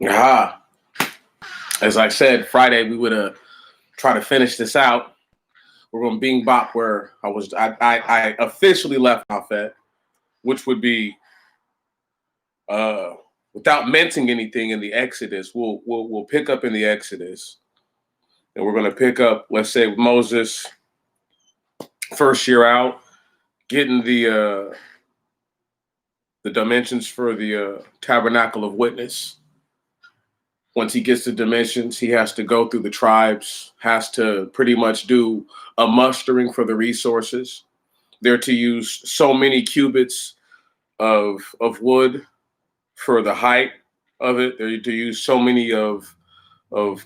Ah, as I said, Friday we would try to finish this out. We're going to bing bop where I officially left off at, which would be uh, without mentioning anything in the Exodus. We'll pick up in the Exodus, and we're going to pick up, let's say, with Moses first year out, getting the dimensions for the tabernacle of witness. Once he gets the dimensions, he has to go through the tribes, has to pretty much do a mustering for the resources. They're to use so many cubits of wood for the height of it. They're to use so many of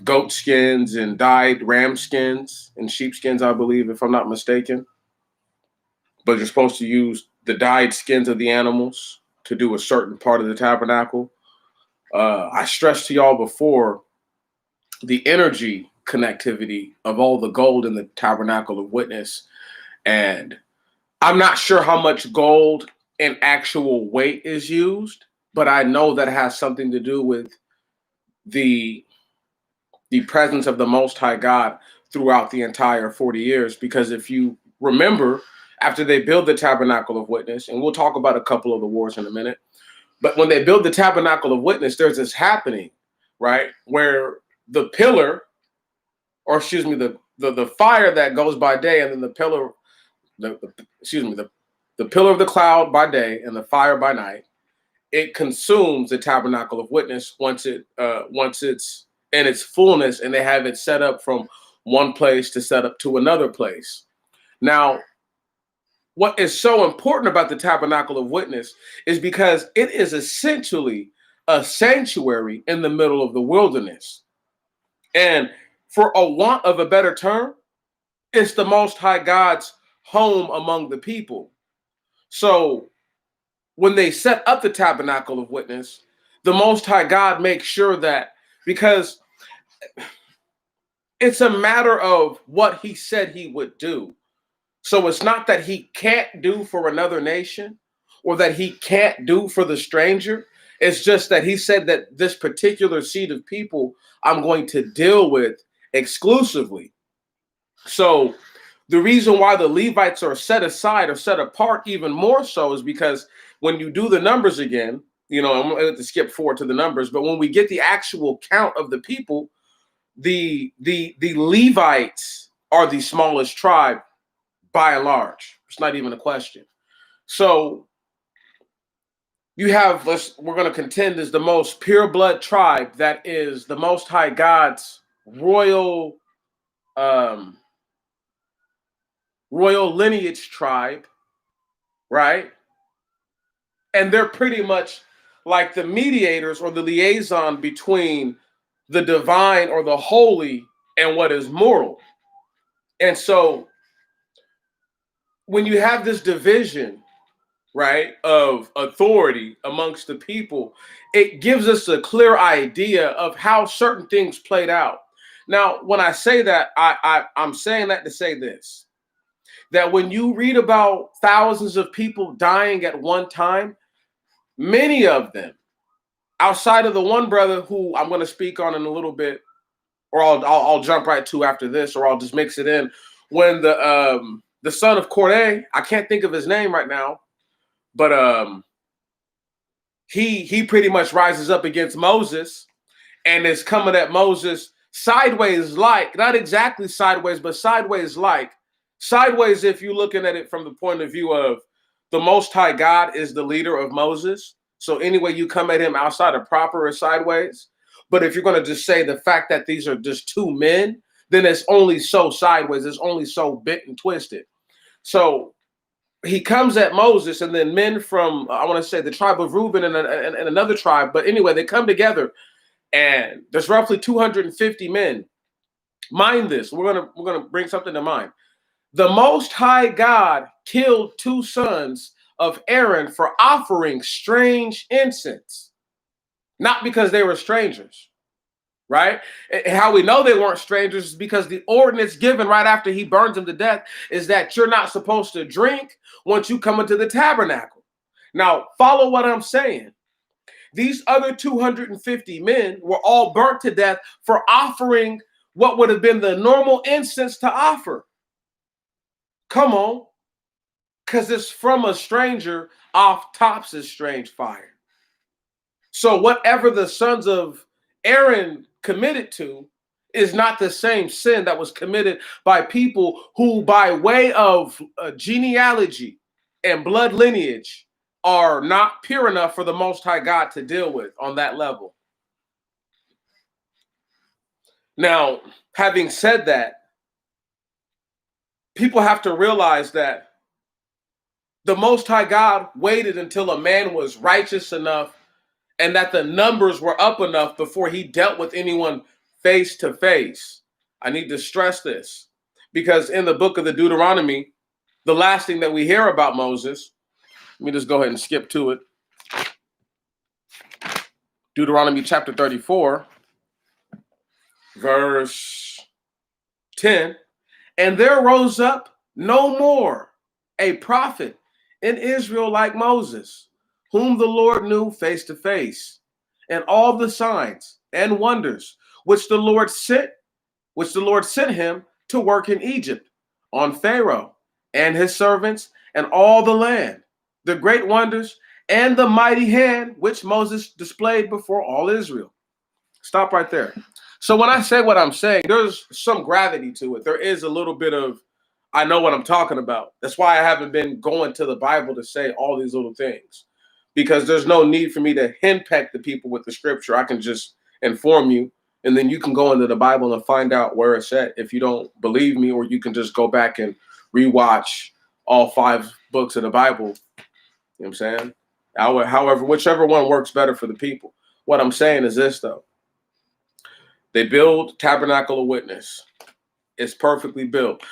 goat skins and dyed ram skins and sheep skins, I believe, if I'm not mistaken. But you're supposed to use the dyed skins of the animals to do a certain part of the tabernacle. I stressed to y'all before the energy connectivity of all the gold in the tabernacle of witness. And I'm not sure how much gold in actual weight is used, but I know that has something to do with the presence of the Most High God throughout the entire 40 years. Because if you remember, after they build the tabernacle of witness, and we'll talk about a couple of the wars in a minute, but when they build the tabernacle of witness, there's this happening, right, where the pillar, or excuse me, the fire that goes by day, and then the pillar, the pillar of the cloud by day and the fire by night, it consumes the tabernacle of witness once it's in its fullness, and they have it set up from one place to set up to another place. Now, what is so important about the tabernacle of witness is because it is essentially a sanctuary in the middle of the wilderness. And for a want of a better term, it's the Most High God's home among the people. So when they set up the tabernacle of witness, the Most High God makes sure that, because it's a matter of what he said he would do. So it's not that he can't do for another nation or that he can't do for the stranger. It's just that he said that this particular seed of people I'm going to deal with exclusively. So the reason why the Levites are set aside or set apart even more so is because when you do the numbers again, I'm going to skip forward to the numbers, but when we get the actual count of the people, the Levites are the smallest tribe by and large. It's not even a question. So you have, we're going to contend, is the most pure blood tribe that is the Most High God's royal lineage tribe, right? And they're pretty much like the mediators or the liaison between the divine or the holy and what is mortal. And so when you have this division, right, of authority amongst the people, it gives us a clear idea of how certain things played out. Now, when I say that, I'm saying that to say this, that when you read about thousands of people dying at one time, many of them, outside of the one brother who I'm going to speak on in a little bit, or I'll jump right to after this, or I'll just mix it in, when the son of Corday, I can't think of his name right now, but he pretty much rises up against Moses and is coming at Moses sideways, like, not exactly sideways, but sideways like. Sideways, if you're looking at it from the point of view of the Most High God is the leader of Moses. So anyway, you come at him outside of proper or sideways. But if you're going to just say the fact that these are just two men, then it's only so sideways. It's only so bent and twisted. So he comes at Moses, and then men from, I want to say, the tribe of Reuben and another tribe. But anyway, they come together, and there's roughly 250 men. Mind this. We're gonna bring something to mind. The Most High God killed two sons of Aaron for offering strange incense, not because they were strangers, right? And how we know they weren't strangers is because the ordinance given right after he burns them to death is that you're not supposed to drink once you come into the tabernacle. Now, follow what I'm saying. These other 250 men were all burnt to death for offering what would have been the normal incense to offer. Come on. Because it's from a stranger, off tops is strange fire. So whatever the sons of Aaron committed to is not the same sin that was committed by people who, by way of genealogy and blood lineage, are not pure enough for the Most High God to deal with on that level. Now, having said that, people have to realize that the Most High God waited until a man was righteous enough and that the numbers were up enough before he dealt with anyone face to face. I need to stress this because in the book of the Deuteronomy, the last thing that we hear about Moses, let me just go ahead and skip to it. Deuteronomy chapter 34, verse 10. And there rose up no more a prophet in Israel like Moses, whom the Lord knew face to face, and all the signs and wonders which the Lord sent him to work in Egypt on Pharaoh and his servants and all the land, the great wonders and the mighty hand which Moses displayed before all Israel. Stop right there. So when I say what I'm saying, there's some gravity to it. There is a little bit of, I know what I'm talking about. That's why I haven't been going to the Bible to say all these little things, because there's no need for me to henpeck the people with the scripture. I can just inform you, and then you can go into the Bible and find out where it's at if you don't believe me, or you can just go back and rewatch all 5 books of the Bible. You know what I'm saying? However, whichever one works better for the people. What I'm saying is this, though. They build Tabernacle of Witness. It's perfectly built.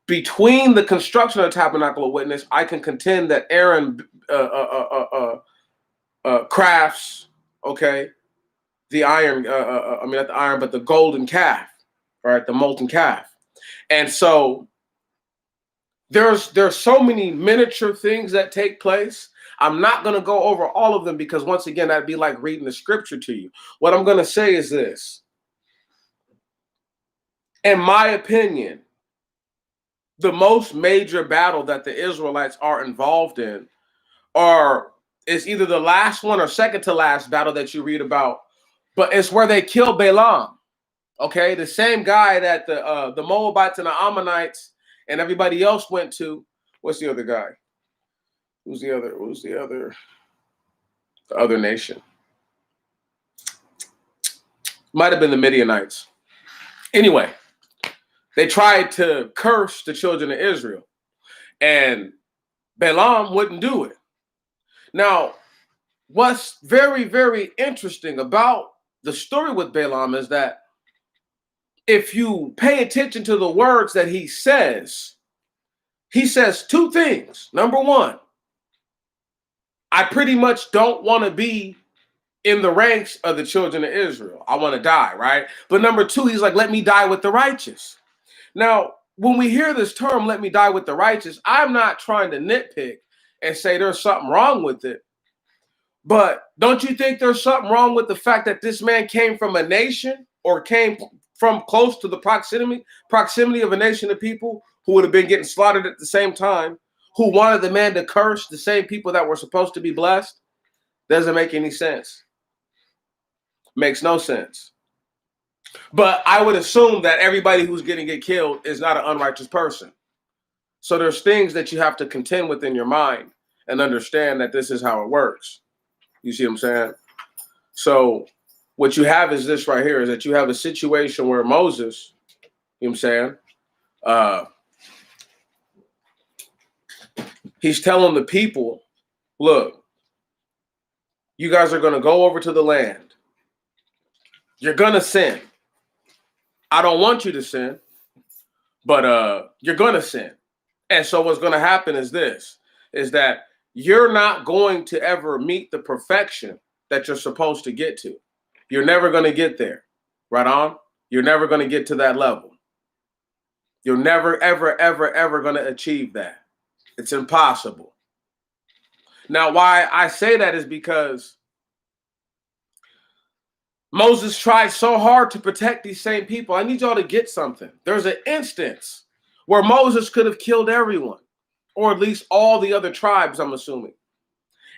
Between the construction of the Tabernacle of Witness, I can contend that Aaron crafts, okay, the iron, not the iron, but the golden calf, right, the molten calf. And so there's so many miniature things that take place. I'm not going to go over all of them because, once again, that'd be like reading the scripture to you. What I'm going to say is this. In my opinion, the most major battle that the Israelites are involved in is either the last one or second to last battle that you read about, but it's where they kill Balaam. Okay, the same guy that the Moabites and the Ammonites and everybody else went to. What's the other guy? Who's the other nation? Might have been the Midianites. Anyway, they tried to curse the children of Israel, and Balaam wouldn't do it. Now, what's very, very interesting about the story with Balaam is that if you pay attention to the words that he says 2 things. Number 1, I pretty much don't want to be in the ranks of the children of Israel. I want to die, right? But number 2, he's like, let me die with the righteous. Now, when we hear this term, let me die with the righteous, I'm not trying to nitpick and say there's something wrong with it. But don't you think there's something wrong with the fact that this man came from a nation or came from close to the proximity of a nation of people who would have been getting slaughtered at the same time, who wanted the man to curse the same people that were supposed to be blessed? Doesn't make any sense. Makes no sense. But I would assume that everybody who's getting killed is not an unrighteous person. So there's things that you have to contend with in your mind and understand that this is how it works. You see what I'm saying? So what you have is this right here, is that you have a situation where Moses, you know what I'm saying? He's telling the people, look, you guys are going to go over to the land. You're going to sin. I don't want you to sin, but you're going to sin. And so what's going to happen is this, is that you're not going to ever meet the perfection that you're supposed to get to. You're never going to get there. Right on? You're never going to get to that level. You're never, ever, ever, ever going to achieve that. It's impossible. Now, why I say that is because Moses tried so hard to protect these same people. I need y'all to get something. There's an instance where Moses could have killed everyone, or at least all the other tribes, I'm assuming.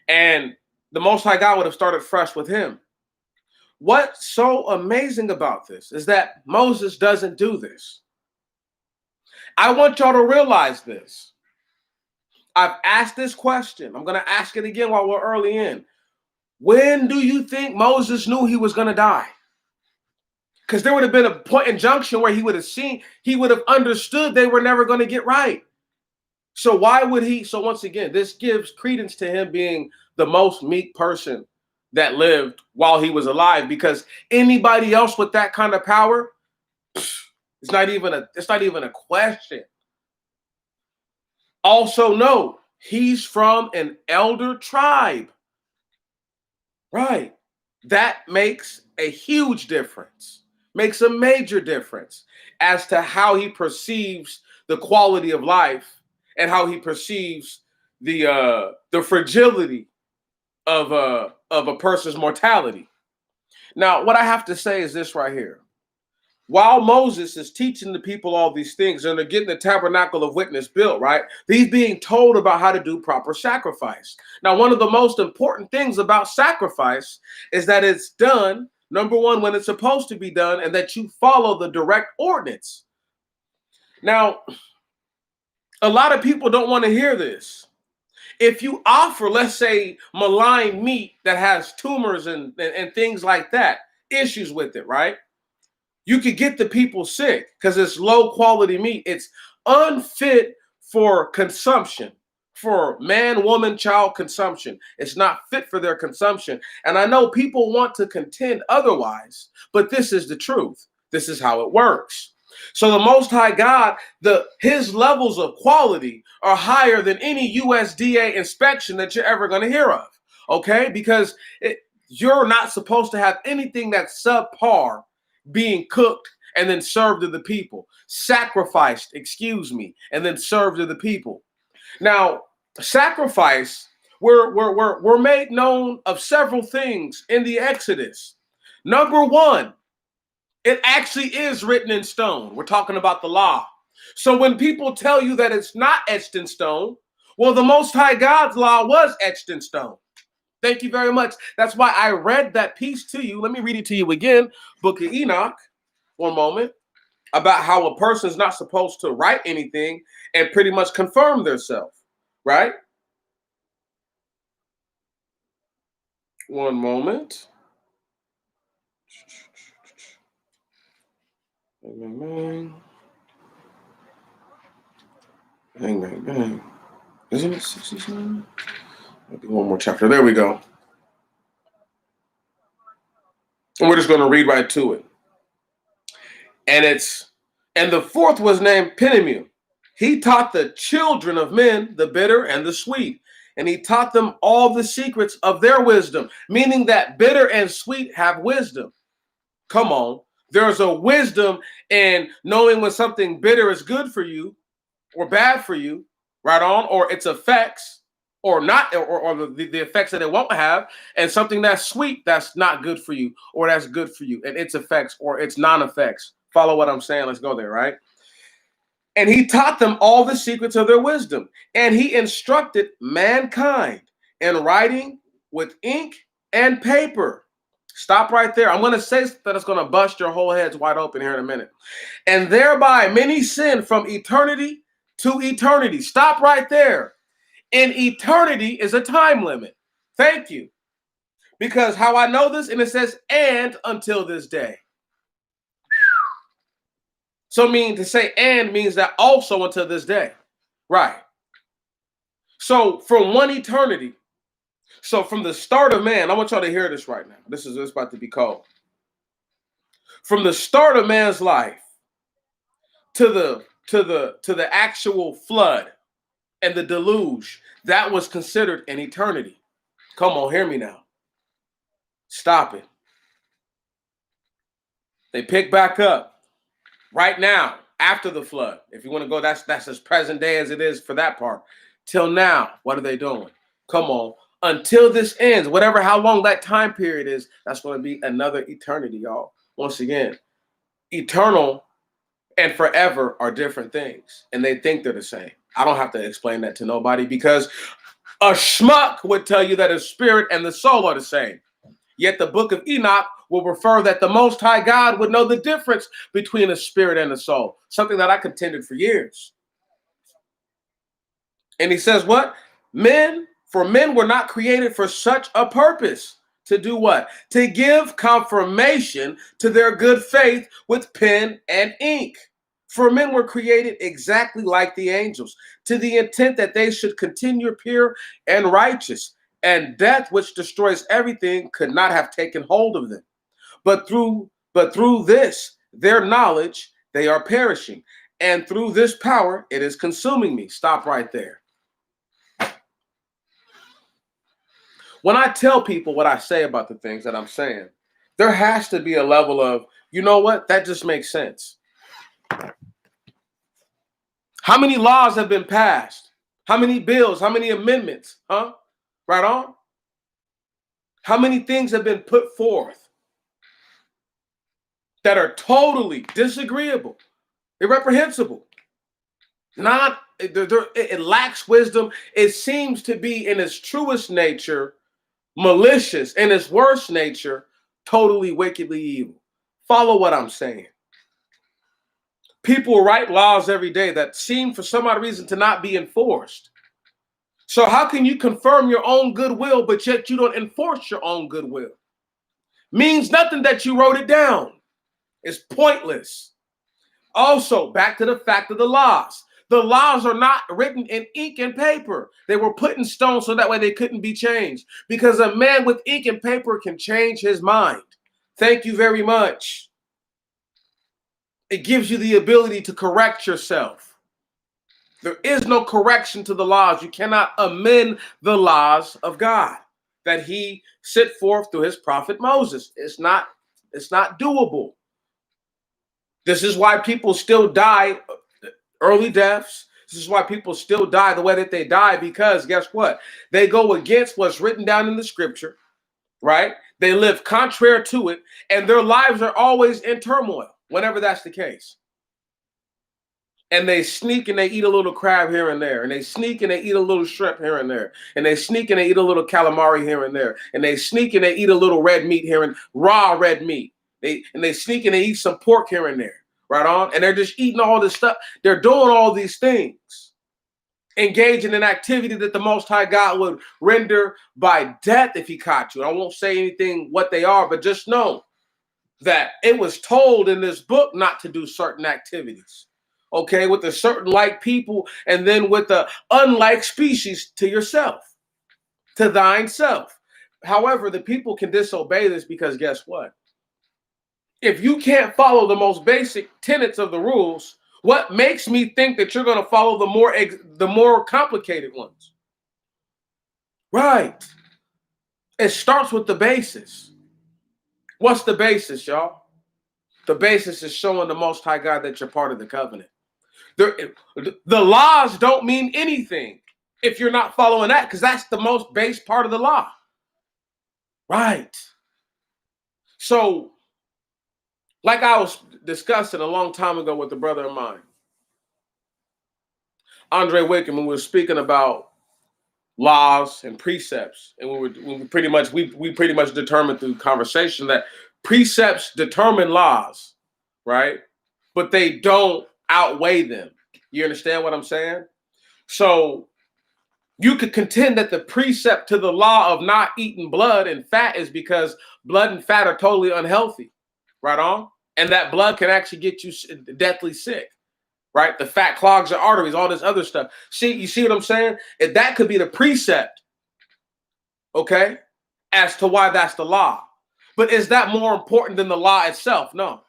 And the Most High God would have started fresh with him. What's so amazing about this is that Moses doesn't do this. I want y'all to realize this. I've asked this question. I'm going to ask it again while we're early in. When do you think Moses knew he was going to die? Because there would have been a point in junction where he would have understood they were never going to get right. So why would he? So once again, this gives credence to him being the most meek person that lived while he was alive, because anybody else with that kind of power, it's not even a question. Also, no, he's from an elder tribe. Right. That makes a huge difference, makes a major difference as to how he perceives the quality of life and how he perceives the fragility of a person's mortality. Now, what I have to say is this right here. While Moses is teaching the people all these things and they're getting the tabernacle of witness built, right? He's being told about how to do proper sacrifice. Now, one of the most important things about sacrifice is that it's done, number one, when it's supposed to be done, and that you follow the direct ordinance. Now, a lot of people don't want to hear this. If you offer, let's say, malign meat that has tumors and things like that, issues with it, right? You could get the people sick because it's low quality meat. It's unfit for consumption, for man, woman, child consumption. It's not fit for their consumption. And I know people want to contend otherwise, but this is the truth. This is how it works. So the Most High God, his levels of quality are higher than any USDA inspection that you're ever going to hear of. Okay? Because you're not supposed to have anything that's subpar being cooked and then served to the people, sacrificed, and then served to the people. Now, sacrifice, we're made known of several things in the Exodus. Number one, it actually is written in stone. We're talking about the law. So when people tell you that it's not etched in stone, well, the Most High God's law was etched in stone. Thank you very much. That's why I read that piece to you. Let me read it to you again. Book of Enoch, one moment, about how a person's not supposed to write anything and pretty much confirm themselves, right? One moment. Bang, bang, bang. Bang, bang, bang. Isn't it 67? Maybe one more chapter. There we go. And we're just going to read right to it. And the fourth was named Pentateuch. He taught the children of men the bitter and the sweet. And he taught them all the secrets of their wisdom, meaning that bitter and sweet have wisdom. Come on. There's a wisdom in knowing when something bitter is good for you or bad for you, right on, or its effects, or not, or the effects that it won't have, and something that's sweet that's not good for you, or that's good for you, and its effects or its non-effects. Follow what I'm saying? Let's go there, right? And he taught them all the secrets of their wisdom, and he instructed mankind in writing with ink and paper. Stop right there. I'm going to say that it's going to bust your whole heads wide open here in a minute. And thereby many sinned from eternity to eternity. Stop right there. And eternity is a time limit. Thank you. Because how I know this, and it says, and until this day. So to say and means that also until this day. Right. So from one eternity, so from the start of man, I want y'all to hear this right now. This is about to be cold. From the start of man's life to the actual flood and the deluge, that was considered an eternity. Come on, hear me now. Stop it. They pick back up right now after the flood. If you want to go, that's as present day as it is for that part. Till now, what are they doing? Come on. Until this ends, whatever how long that time period is, that's going to be another eternity, y'all. Once again, eternal and forever are different things, and they think they're the same. I don't have to explain that to nobody, because a schmuck would tell you that a spirit and the soul are the same. Yet the book of Enoch will refer that the Most High God would know the difference between a spirit and a soul, something that I contended for years. And he says what? Men were not created for such a purpose. To do what? To give confirmation to their good faith with pen and ink. For men were created exactly like the angels, to the intent that they should continue pure and righteous, and death, which destroys everything, could not have taken hold of them. But through this, their knowledge, they are perishing. And through this power, it is consuming me. Stop right there. When I tell people what I say about the things that I'm saying, there has to be a level of, you know what? That just makes sense. How many laws have been passed? How many bills? How many amendments? Huh? Right on? How many things have been put forth that are totally disagreeable, irreprehensible? It lacks wisdom. It seems to be in its truest nature malicious, in its worst nature totally wickedly evil. Follow what I'm saying. People write laws every day that seem for some odd reason to not be enforced. So how can you confirm your own goodwill, but yet you don't enforce your own goodwill? Means nothing that you wrote it down. It's pointless. Also, back to the fact of the laws. The laws are not written in ink and paper. They were put in stone so that way they couldn't be changed. Because a man with ink and paper can change his mind. Thank you very much. It gives you the ability to correct yourself. There is no correction to the laws. You cannot amend the laws of God that he set forth through his prophet Moses. It's not doable. This is why people still die early deaths. This is why people still die the way that they die, because guess what? They go against what's written down in the scripture, right? They live contrary to it, and their lives are always in turmoil whenever that's the case. And they sneak and they eat a little crab here and there, and they sneak and they eat a little shrimp here and there, and they sneak and they eat a little calamari here and there, and they sneak and they eat a little red meat here and raw red meat. They sneak and they eat some pork here and there. Right on. And they're just eating all this stuff. They're doing all these things, engaging in activity that the Most High God would render by death if he caught you. I won't say anything what they are, but just know that it was told in this book not to do certain activities. Okay, with a certain like people, and then with the unlike species to yourself, to thine self. However, the people can disobey this because guess what? If you can't follow the most basic tenets of the rules, what makes me think that you're going to follow the more complicated ones? Right. It starts with the basis. What's the basis, y'all? The basis is showing the Most High God that you're part of the covenant. The laws don't mean anything if you're not following that, because that's the most base part of the law. Right. So, like I was discussing a long time ago with a brother of mine, Andre Wickham, when we were speaking about laws and precepts, and we pretty much determined through conversation that precepts determine laws, right? But they don't outweigh them. You understand what I'm saying? So you could contend that the precept to the law of not eating blood and fat is because blood and fat are totally unhealthy, right on? And that blood can actually get you deathly sick, right? The fat clogs your arteries, all this other stuff. You see what I'm saying? That could be the precept, okay, as to why that's the law. But is that more important than the law itself? No.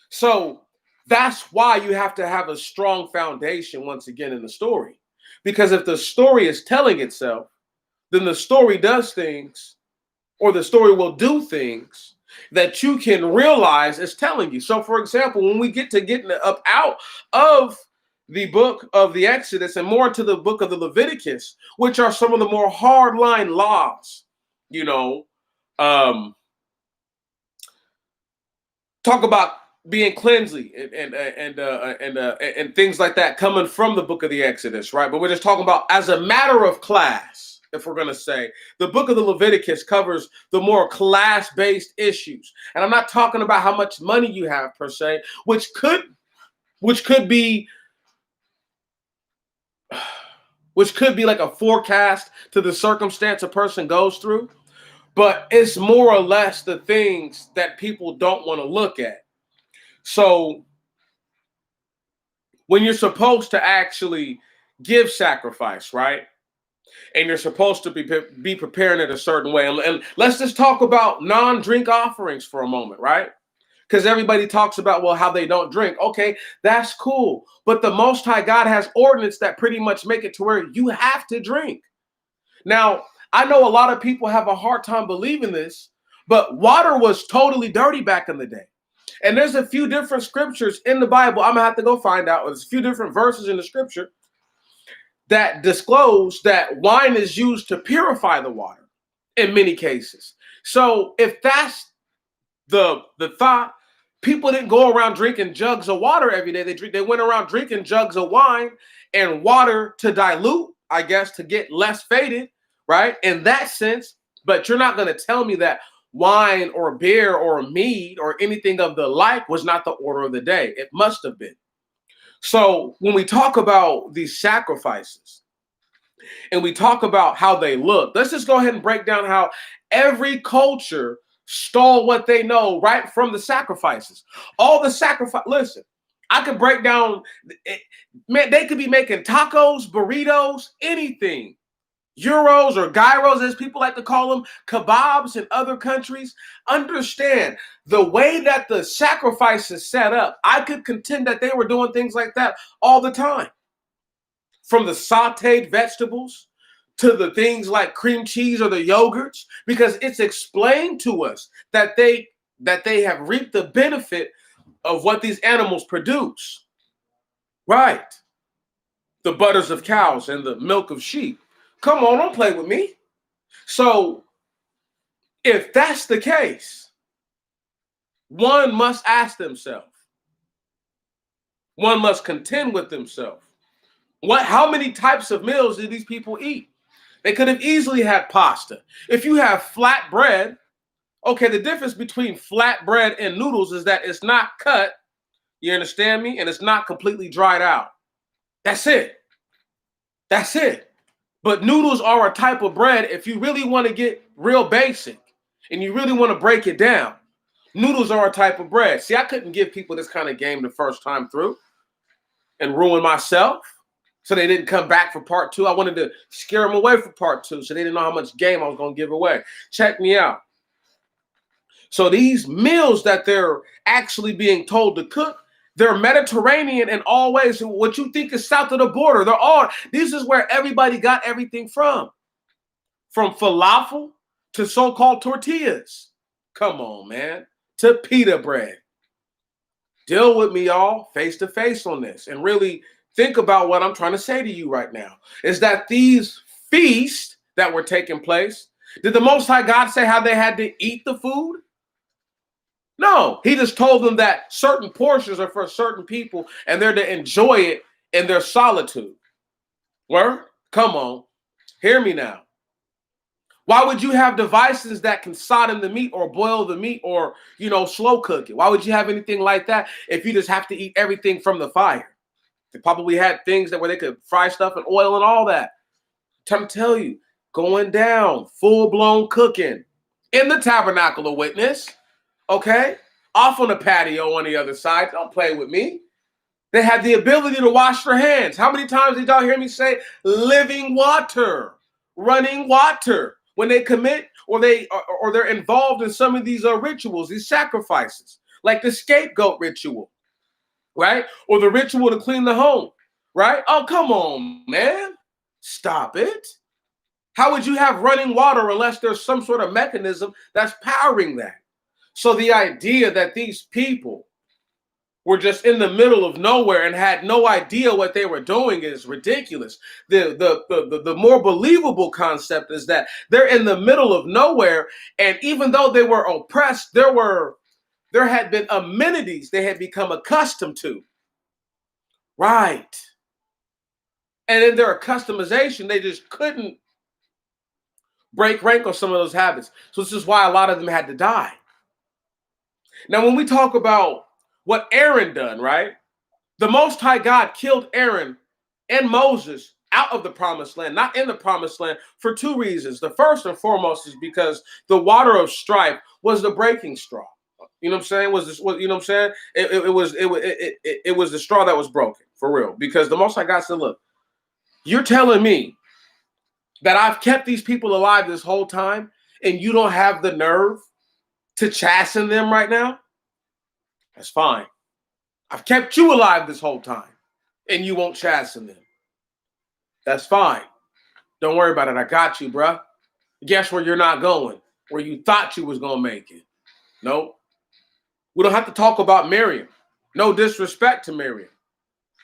So that's why you have to have a strong foundation once again in the story. Because if the story is telling itself, then the story does things, or the story will do things that you can realize is telling you. So, for example, when we get to getting up out of the book of the Exodus and more into the book of the Leviticus, which are some of the more hardline laws, you know, talk about being cleansly and things like that coming from the book of the Exodus, right? But we're just talking about as a matter of class, if we're going to say the book of the Leviticus covers the more class-based issues. And I'm not talking about how much money you have per se, which could be like a forecast to the circumstance a person goes through, but it's more or less the things that people don't want to look at. So when you're supposed to actually give sacrifice, right? And you're supposed to be preparing it a certain way. And let's just talk about non-drink offerings for a moment, right? Because everybody talks about, well, how they don't drink. Okay, that's cool. But the Most High God has ordinance that pretty much make it to where you have to drink. Now, I know a lot of people have a hard time believing this, but water was totally dirty back in the day. And there's a few different scriptures in the Bible. I'm going to have to go find out. There's a few different verses in the scripture that disclose that wine is used to purify the water in many cases. So if that's the thought, people didn't go around drinking jugs of water every day. They went around drinking jugs of wine and water to dilute, I guess, to get less faded, right? In that sense. But you're not going to tell me that wine or beer or mead or anything of the like was not the order of the day. It must have been. So when we talk about these sacrifices and we talk about how they look, let's just go ahead and break down how every culture stole what they know right from the sacrifices. All the sacrifice. Listen, I could break down. Man, they could be making tacos, burritos, anything. Euros or gyros, as people like to call them, kebabs in other countries. Understand the way that the sacrifice is set up. I could contend that they were doing things like that all the time. From the sauteed vegetables to the things like cream cheese or the yogurts, because it's explained to us that they have reaped the benefit of what these animals produce. Right. The butters of cows and the milk of sheep. Come on, don't play with me. So if that's the case, one must ask themselves, one must contend with themselves. How many types of meals did these people eat? They could have easily had pasta. If you have flat bread, okay, the difference between flat bread and noodles is that it's not cut, you understand me? And it's not completely dried out. That's it. That's it. But noodles are a type of bread, if you really want to get real basic and you really want to break it down, noodles are a type of bread. See, I couldn't give people this kind of game the first time through and ruin myself so they didn't come back for part two. I wanted to scare them away for part two so they didn't know how much game I was going to give away. Check me out. So these meals that they're actually being told to cook, they're Mediterranean in all ways. What you think is south of the border, this is where everybody got everything from falafel to so-called tortillas. Come on, man, to pita bread. Deal with me, y'all, face to face on this, and really think about what I'm trying to say to you right now. Is that these feasts that were taking place, did the Most High God say how they had to eat the food? No, he just told them that certain portions are for certain people and they're to enjoy it in their solitude. Word? Come on. Hear me now. Why would you have devices that can sodden the meat or boil the meat or, slow cook it? Why would you have anything like that if you just have to eat everything from the fire? They probably had things where they could fry stuff in oil and all that. I'm telling you, going down, full-blown cooking in the tabernacle of witness. Okay, off on the patio on the other side. Don't play with me. They had the ability to wash their hands. How many times did y'all hear me say living water, running water when they commit or they're involved in some of these rituals, these sacrifices, like the scapegoat ritual, right? Or the ritual to clean the home, right? Oh, come on, man. Stop it. How would you have running water unless there's some sort of mechanism that's powering that? So the idea that these people were just in the middle of nowhere and had no idea what they were doing is ridiculous. The more believable concept is that they're in the middle of nowhere, and even though they were oppressed, there had been amenities they had become accustomed to. Right. And in their customization, they just couldn't break rank on some of those habits. So this is why a lot of them had to die. Now, when we talk about what Aaron done, right? The Most High God killed Aaron and Moses out of the promised land, not in the promised land, for two reasons. The first and foremost is because the water of strife was the breaking straw. You know what I'm saying? Was this? You know what I'm saying? It was the straw that was broken for real. Because the Most High God said, "Look, you're telling me that I've kept these people alive this whole time, and you don't have the nerve to chasten them right now? That's fine. I've kept you alive this whole time, and you won't chasten them. That's fine. Don't worry about it. I got you, bruh. Guess where you're not going? Where you thought you was going to make it. Nope. We don't have to talk about Miriam. No disrespect to Miriam.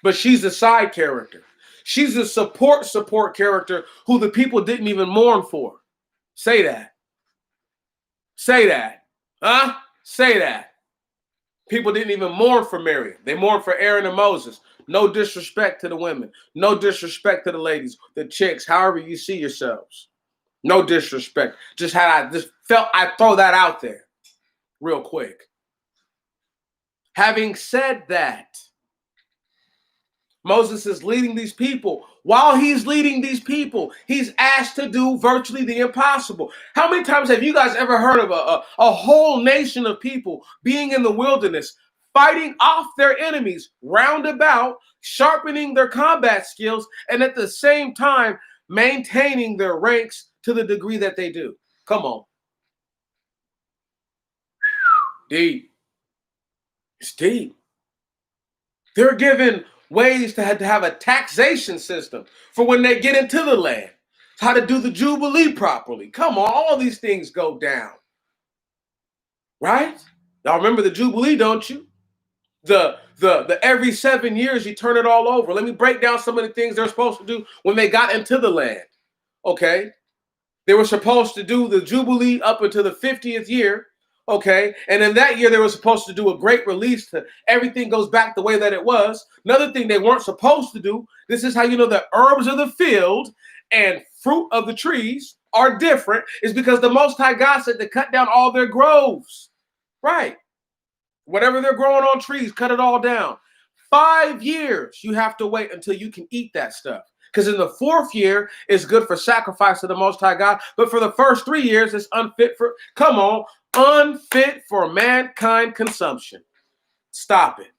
But she's a side character. She's a support character who the people didn't even mourn for. Say that. Say that. Huh? Say that. People didn't even mourn for Miriam. They mourned for Aaron and Moses. No disrespect to the women. No disrespect to the ladies, the chicks, however you see yourselves. No disrespect. Just felt I'd throw that out there real quick. Having said that, Moses is leading these people. While he's leading these people, he's asked to do virtually the impossible. How many times have you guys ever heard of a whole nation of people being in the wilderness, fighting off their enemies roundabout, sharpening their combat skills, and at the same time maintaining their ranks to the degree that they do? Come on. Deep. It's deep. They're given ways to have a taxation system for when they get into the land. How to do the Jubilee properly. Come on, all these things go down. Right? Y'all remember the Jubilee, don't you? The every 7 years you turn it all over. Let me break down some of the things they're supposed to do when they got into the land. Okay? They were supposed to do the Jubilee up until the 50th year. Okay, and in that year, they were supposed to do a great release to everything goes back the way that it was. Another thing they weren't supposed to do, this is how you know the herbs of the field and fruit of the trees are different, is because the Most High God said to cut down all their groves. Right. Whatever they're growing on trees, cut it all down. 5 years you have to wait until you can eat that stuff. Because in the 4th year, it's good for sacrifice to the Most High God. But for the first 3 years, it's unfit for, come on, unfit for mankind consumption. Stop it.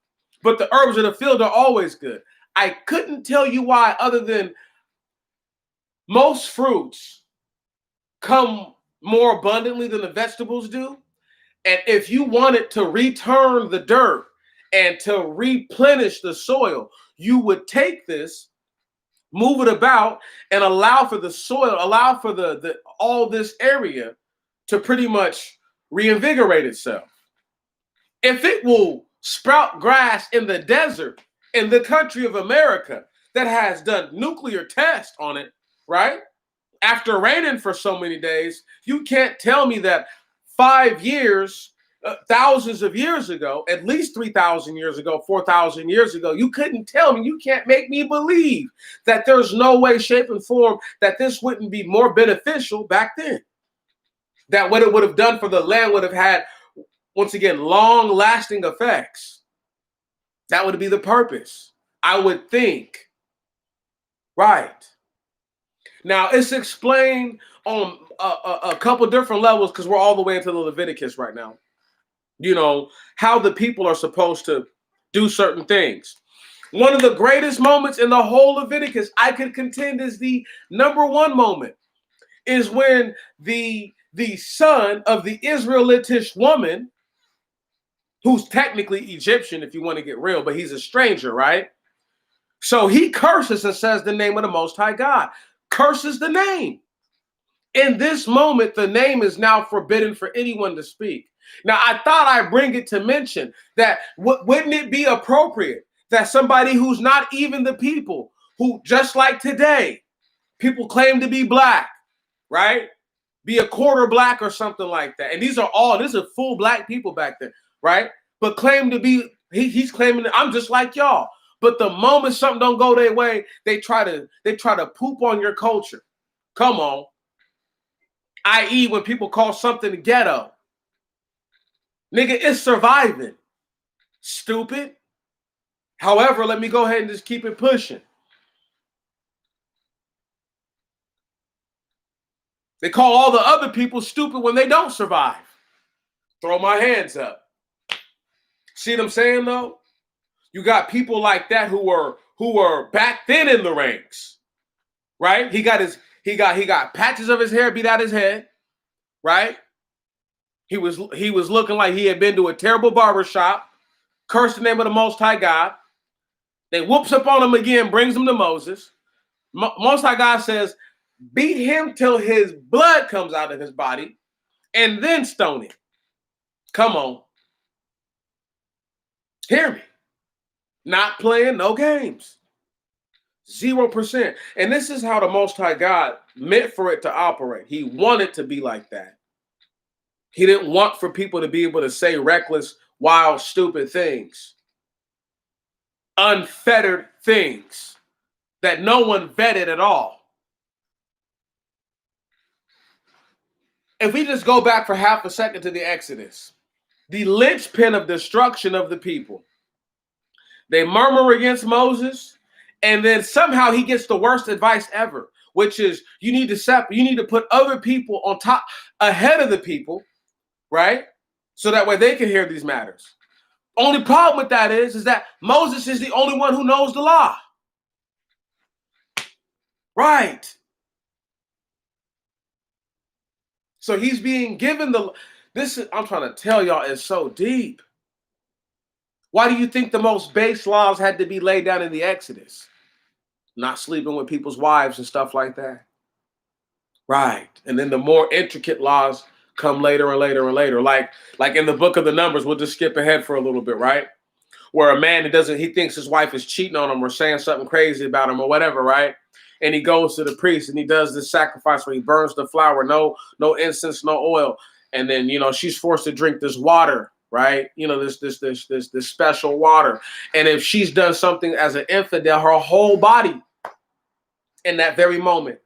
But the herbs of the field are always good. I couldn't tell you why, other than most fruits come more abundantly than the vegetables do. And if you wanted to return the dirt and to replenish the soil, you would take this, move it about, and allow for the soil, allow for the all this area to pretty much reinvigorate itself. If it will sprout grass in the desert, in the country of America that has done nuclear tests on it, right? After raining for so many days, you can't tell me that 5 years, thousands of years ago, at least 3,000 years ago, 4,000 years ago, you couldn't tell me, you can't make me believe that there's no way, shape, and form that this wouldn't be more beneficial back then. That what it would have done for the land would have had, once again, long-lasting effects. That would be the purpose, I would think. Right. Now, it's explained on a couple different levels because we're all the way into the Leviticus right now. You know, how the people are supposed to do certain things. One of the greatest moments in the whole Leviticus, I could contend, is the number one moment, is when the son of the Israelitish woman, who's technically Egyptian if you want to get real, but he's a stranger, right? So he curses and says the name of the Most High God. Curses the name. In this moment, the name is now forbidden for anyone to speak. Now, I thought I'd bring it to mention that wouldn't it be appropriate that somebody who's not even the people, who just like today, people claim to be black, right? Be a quarter black or something like that. And these are full black people back then, right? But claim to be, he's claiming that I'm just like y'all. But the moment something don't go their way, they try to poop on your culture. Come on. I.e. when people call something ghetto. Nigga, it's surviving. Stupid. However, let me go ahead and just keep it pushing. They call all the other people stupid when they don't survive. Throw my hands up. See what I'm saying, though? You got people like that who were back then in the ranks, right? He got patches of his hair beat out his head, right? He was looking like he had been to a terrible barbershop, cursed the name of the Most High God. They whoops up on him again, brings him to Moses. Most High God says, beat him till his blood comes out of his body, and then stone him. Come on. Hear me. Not playing no games. 0%. And this is how the Most High God meant for it to operate. He wanted to be like that. He didn't want for people to be able to say reckless, wild, stupid things. Unfettered things that no one vetted at all. If we just go back for half a second to the Exodus, the linchpin of destruction of the people. They murmur against Moses, and then somehow he gets the worst advice ever, which is you need to put other people on top, ahead of the people, right? So that way they can hear these matters. Only problem with that is that Moses is the only one who knows the law. Right. So he's being given I'm trying to tell y'all, it's so deep. Why do you think the most base laws had to be laid down in the Exodus? Not sleeping with people's wives and stuff like that. Right. And then the more intricate laws come later and later and later. Like in the book of the Numbers, we'll just skip ahead for a little bit, right? Where a man he thinks his wife is cheating on him or saying something crazy about him or whatever, right? And he goes to the priest and he does this sacrifice where he burns the flour, no incense, no oil. And then, she's forced to drink this water, right? This special water. And if she's done something as an infidel, her whole body in that very moment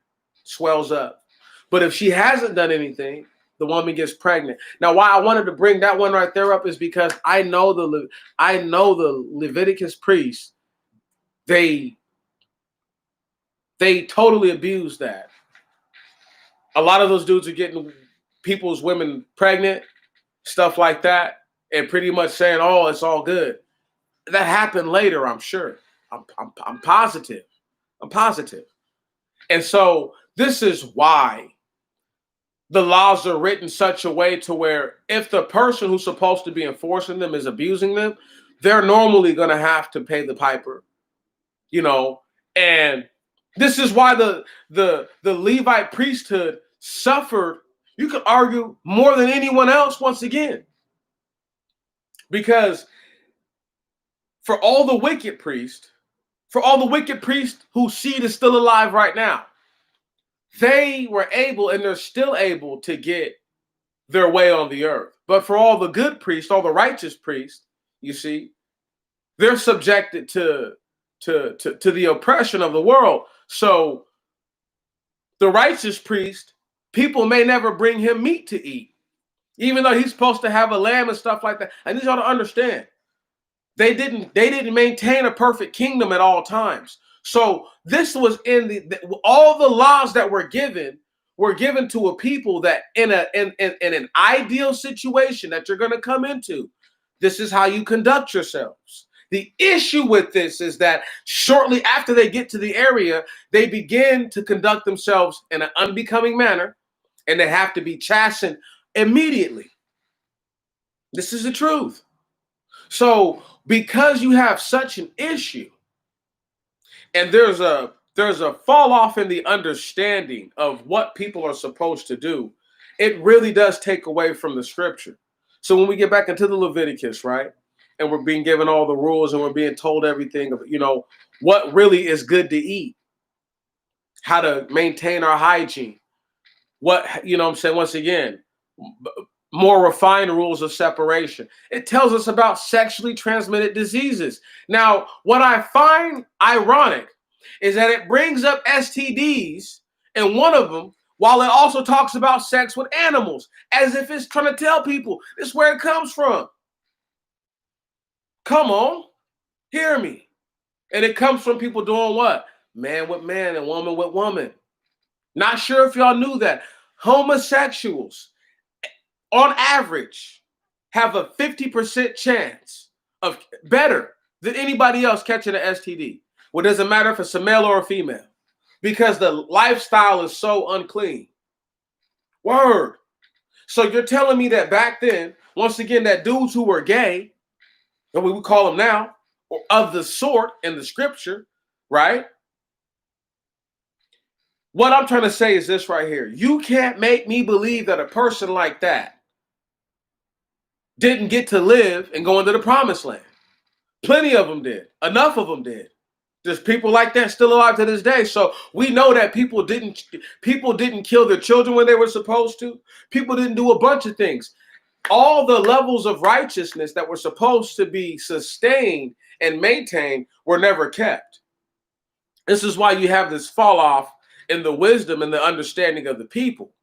swells up. But if she hasn't done anything, the woman gets pregnant. Now, why I wanted to bring that one right there up is because I know the Leviticus priests, they totally abuse that. A lot of those dudes are getting people's women pregnant, stuff like that, and pretty much saying, "Oh, it's all good." That happened later, I'm sure. I'm positive. I'm positive. And so this is why the laws are written such a way to where if the person who's supposed to be enforcing them is abusing them, they're normally going to have to pay the piper, and this is why the Levite priesthood suffered, you could argue, more than anyone else once again. Because for all the wicked priests whose seed is still alive right now, they were able and they're still able to get their way on the earth. But for all the good priests, all the righteous priests, you see, they're subjected to the oppression of the world. So the righteous priest, people may never bring him meat to eat, even though he's supposed to have a lamb and stuff like that. I need y'all to understand, they didn't maintain a perfect kingdom at all times. So this was all the laws that were given to a people that in an ideal situation that you're going to come into, this is how you conduct yourselves. The issue with this is that shortly after they get to the area, they begin to conduct themselves in an unbecoming manner, and they have to be chastened immediately. This is the truth. So because you have such an issue, and there's a fall off in the understanding of what people are supposed to do, it really does take away from the scripture. So when we get back into the Leviticus, right, and we're being given all the rules and we're being told everything of, what really is good to eat, how to maintain our hygiene, what, I'm saying, once again, more refined rules of separation. It tells us about sexually transmitted diseases. Now, what I find ironic is that it brings up STDs, and one of them, while it also talks about sex with animals, as if it's trying to tell people this is where it comes from. Come on, hear me. And it comes from people doing what? Man with man and woman with woman. Not sure if y'all knew that. Homosexuals, on average, have a 50% chance of better than anybody else catching an STD. Well, it doesn't matter if it's a male or a female, because the lifestyle is so unclean. Word. So you're telling me that back then, once again, that dudes who were gay, and we would call them now, or of the sort in the scripture, right? What I'm trying to say is this right here. You can't make me believe that a person like that didn't get to live and go into the promised land. Plenty of them did. Enough of them did. There's people like that still alive to this day. So we know that people didn't kill their children when they were supposed to. People didn't do a bunch of things. All the levels of righteousness that were supposed to be sustained and maintained were never kept. This is why you have this fall off in the wisdom and the understanding of the people.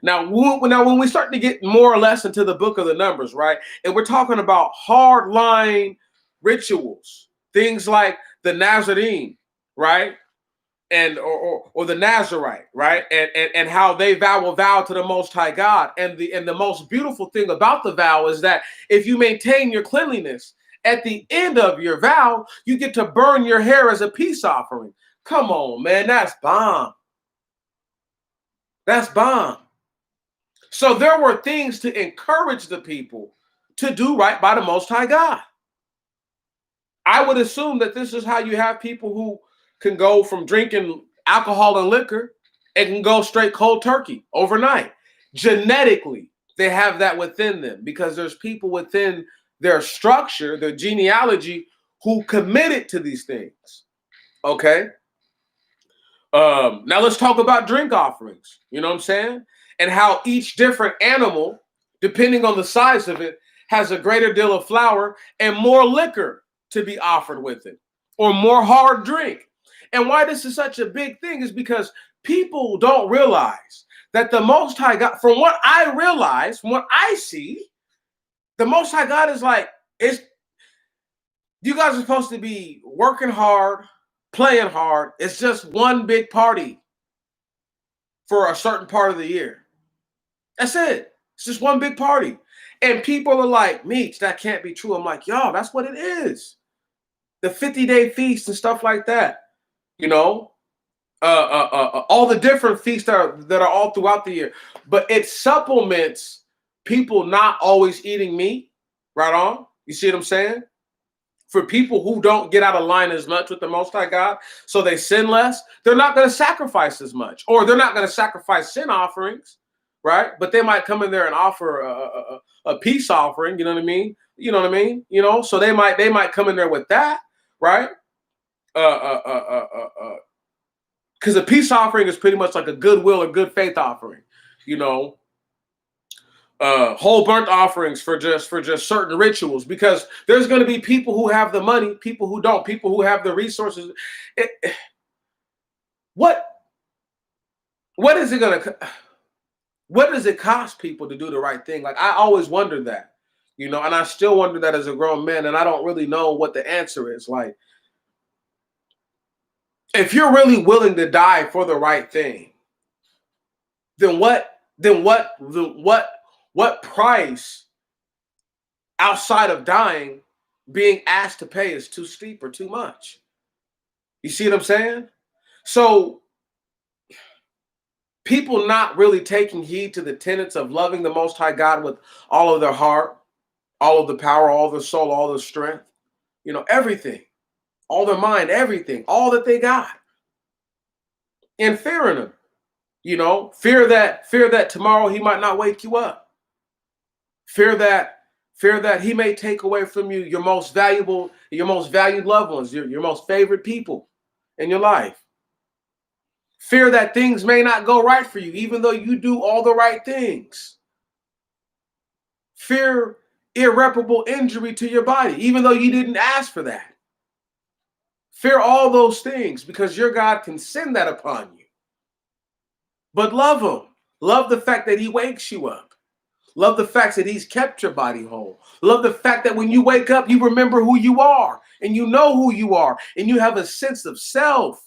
Now, when we start to get more or less into the book of the Numbers, right, and we're talking about hardline rituals, things like the Nazarene, right, and or the Nazarite, right, and how they will vow to the Most High God, and the most beautiful thing about the vow is that if you maintain your cleanliness, at the end of your vow, you get to burn your hair as a peace offering. Come on, man, that's bomb. That's bomb. So there were things to encourage the people to do right by the Most High God. I would assume that this is how you have people who can go from drinking alcohol and liquor and can go straight cold turkey overnight. Genetically, they have that within them because there's people within their structure, their genealogy, who committed to these things. Okay? Now let's talk about drink offerings. You know what I'm saying? And how each different animal, depending on the size of it, has a greater deal of flour and more liquor to be offered with it, or more hard drink. And why this is such a big thing is because people don't realize that the Most High God, from what I realize, from what I see, the Most High God is like, you guys are supposed to be working hard, playing hard. It's just one big party for a certain part of the year. That's it. It's just one big party. And people are like, Meech, that can't be true. I'm like, yo, that's what it is. The 50-day feast and stuff like that. All the different feasts that are all throughout the year. But it supplements people not always eating meat. Right on? You see what I'm saying? For people who don't get out of line as much with the Most High God, so they sin less, they're not going to sacrifice as much. Or they're not going to sacrifice sin offerings. Right, but they might come in there and offer a peace offering. You know what I mean? So they might come in there with that, right? Because a peace offering is pretty much like a goodwill or good faith offering. Whole burnt offerings for just certain rituals, because there's going to be people who have the money, people who don't, people who have the resources. What is it going to? What does it cost people to do the right thing? Like, I always wondered that, and I still wonder that as a grown man, and I don't really know what the answer is. Like, if you're really willing to die for the right thing, then what price outside of dying being asked to pay is too steep or too much? You see what I'm saying? So people not really taking heed to the tenets of loving the Most High God with all of their heart, all of the power, all their soul, all their strength, everything, all their mind, everything, all that they got. And fearing him, fear that tomorrow he might not wake you up. Fear that he may take away from you your most valued loved ones, your most favorite people in your life. Fear that things may not go right for you, even though you do all the right things. Fear irreparable injury to your body, even though you didn't ask for that. Fear all those things because your God can send that upon you. But love him. Love the fact that he wakes you up. Love the fact that he's kept your body whole. Love the fact that when you wake up, you remember who you are and you know who you are and you have a sense of self.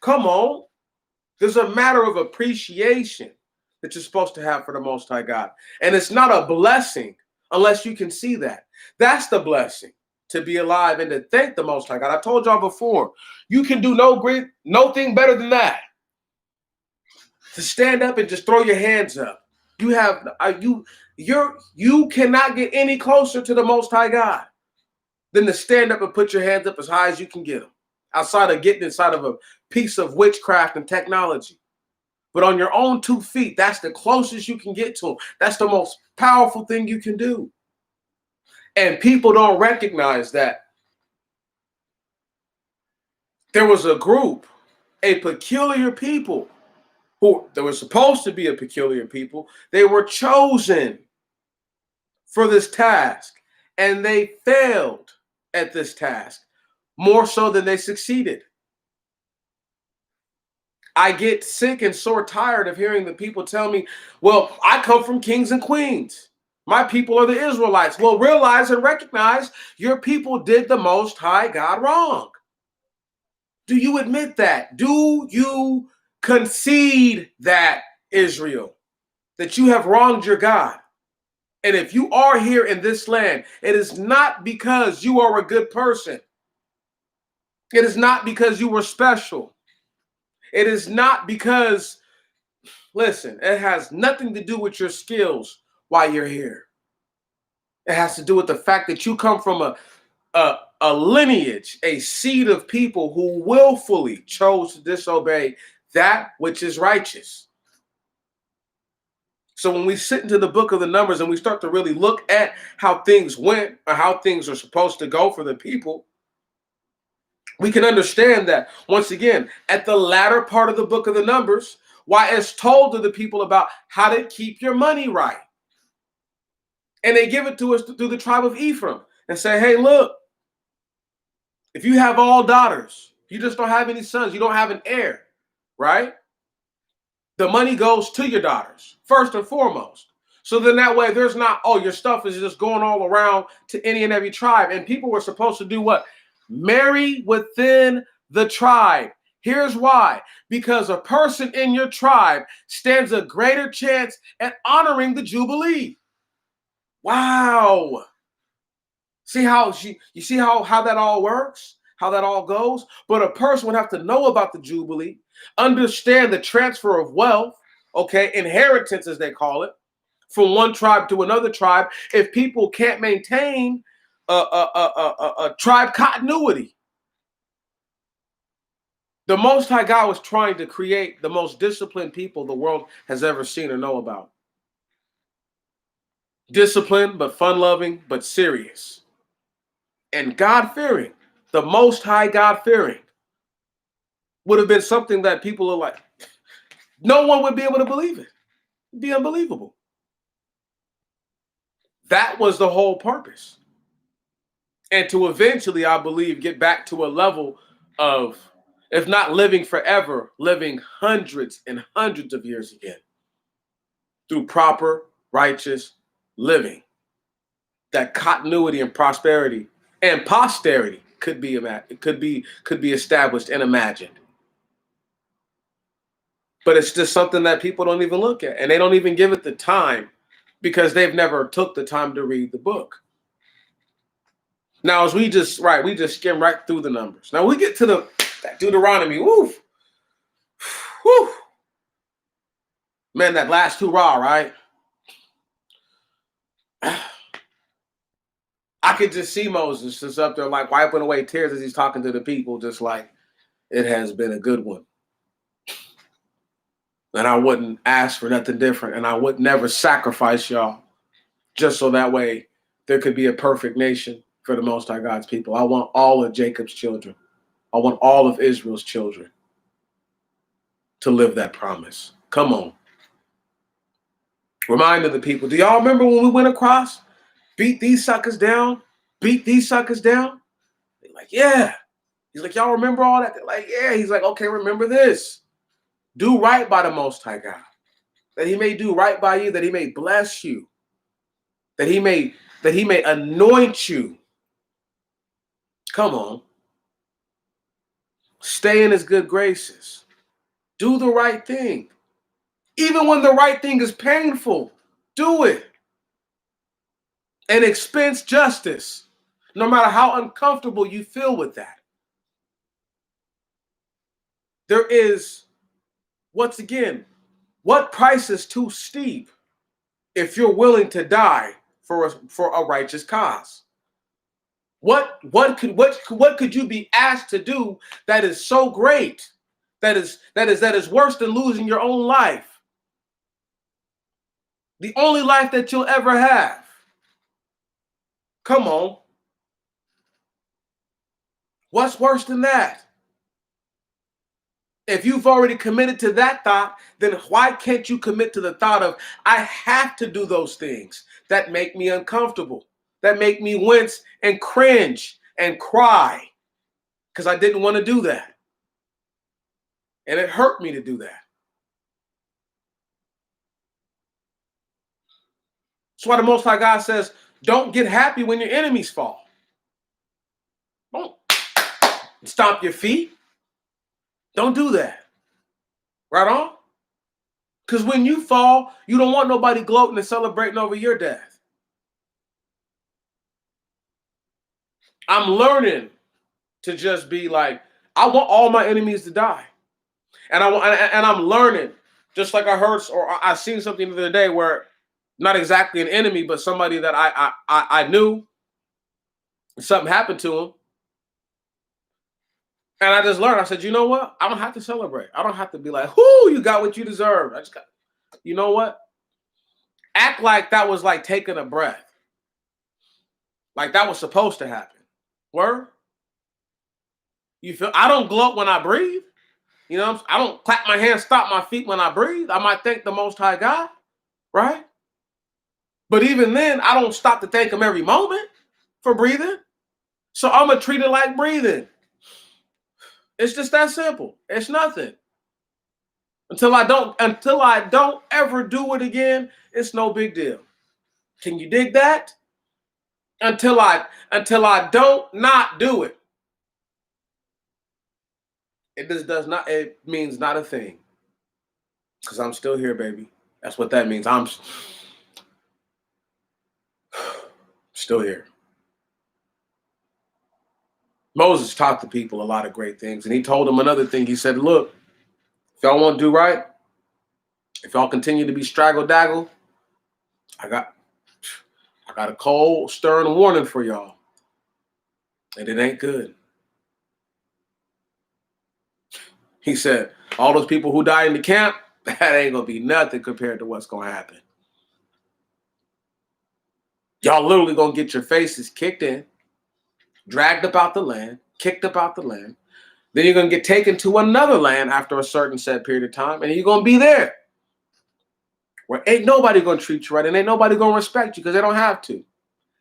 Come on. There's a matter of appreciation that you're supposed to have for the Most High God. And it's not a blessing unless you can see that. That's the blessing, to be alive and to thank the Most High God. I told y'all before, you can do nothing better than that. To stand up and just throw your hands up. You cannot get any closer to the Most High God than to stand up and put your hands up as high as you can get them, outside of getting inside of a piece of witchcraft and technology. But on your own 2 feet, that's the closest you can get to him. That's the most powerful thing you can do. And people don't recognize that there was a group, a peculiar people, who there was supposed to be a peculiar people. They were chosen for this task, and they failed at this task more so than they succeeded. I get sick and sore tired of hearing the people tell me, well, I come from kings and queens. My people are the Israelites. Well, realize and recognize your people did the Most High God wrong. Do you admit that? Do you concede that, Israel, that you have wronged your God? And if you are here in this land, it is not because you are a good person. It is not because you were special. It is not because, listen, it has nothing to do with your skills while you're here. It has to do with the fact that you come from a lineage, a seed of people who willfully chose to disobey that which is righteous. So when we sit into the book of the Numbers and we start to really look at how things went or how things are supposed to go for the people, we can understand that, once again, at the latter part of the book of the Numbers, why it's told to the people about how to keep your money right. And they give it to us through the tribe of Ephraim and say, hey, look, if you have all daughters, you just don't have any sons, you don't have an heir, right? The money goes to your daughters, first and foremost. So then that way there's not, oh, your stuff is just going all around to any and every tribe. And people were supposed to do what? Marry within the tribe. Here's why. Because a person in your tribe stands a greater chance at honoring the Jubilee. Wow. See how you see how that all works? How that all goes? But a person would have to know about the Jubilee, understand the transfer of wealth, okay, inheritance as they call it, from one tribe to another tribe, if people can't maintain a tribe continuity. The Most High God was trying to create the most disciplined people the world has ever seen or know about. Disciplined, but fun-loving, but serious. And God-fearing, the Most High God-fearing, would have been something that people are like, no one would be able to believe it. It'd be unbelievable. That was the whole purpose. And to eventually, I believe, get back to a level of, if not living forever, living hundreds and hundreds of years again through proper, righteous living. That continuity and prosperity and posterity could be established and imagined. But it's just something that people don't even look at, and they don't even give it the time because they've never took the time to read the book. Now, as we just skim right through the Numbers. Now we get to that Deuteronomy. Woof. Whew. Man, that last hurrah, right? I could just see Moses just up there like wiping away tears as he's talking to the people, just like, it has been a good one. And I wouldn't ask for nothing different, and I would never sacrifice y'all just so that way there could be a perfect nation for the Most High God's people. I want all of Jacob's children. I want all of Israel's children to live that promise. Come on. Reminding the people, do y'all remember when we went across? Beat these suckers down? Beat these suckers down? They're like, yeah. He's like, y'all remember all that? They're like, yeah. He's like, okay, remember this. Do right by the Most High God. That he may do right by you, that he may bless you, that he may anoint you. Come on. Stay in his good graces. Do the right thing. Even when the right thing is painful, do it. And expense justice, no matter how uncomfortable you feel with that. There is, once again, what price is too steep if you're willing to die for a righteous cause? What could you be asked to do that is so great, that is worse than losing your own life? The only life that you'll ever have. Come on. What's worse than that? If you've already committed to that thought, then why can't you commit to the thought of, I have to do those things that make me uncomfortable, that make me wince and cringe and cry because I didn't want to do that. And it hurt me to do that. That's why the Most High God says, don't get happy when your enemies fall. Don't stomp your feet. Don't do that. Right on? Because when you fall, you don't want nobody gloating and celebrating over your death. I'm learning to just be like, I want all my enemies to die. And I'm learning, just like I heard or I seen something the other day where not exactly an enemy, but somebody that I knew, something happened to him. And I just learned, I said, you know what? I don't have to celebrate. I don't have to be like, whoo, you got what you deserve. I just got, you know what? Act like that was like taking a breath. Like that was supposed to happen. Word? You feel, I don't gloat when I breathe. You know, I don't clap my hands, stop my feet when I breathe. I might thank the Most High God, right? But even then, I don't stop to thank him every moment for breathing. So I'm going to treat it like breathing. It's just that simple. It's nothing. Until I don't ever do it again, it's no big deal. Can you dig that? Until I don't not do it. It just does not, it means not a thing. Because I'm still here, baby. That's what that means. I'm still here. Moses taught the people a lot of great things. And he told them another thing. He said, look, if y'all want to do right, if y'all continue to be straggle-daggle, I got a cold, stern warning for y'all. And it ain't good. He said, all those people who died in the camp, that ain't going to be nothing compared to what's going to happen. Y'all literally going to get your faces kicked in, dragged about the land, kicked about the land. Then you're going to get taken to another land after a certain set period of time, and you're going to be there. Where ain't nobody going to treat you right, and ain't nobody going to respect you because they don't have to.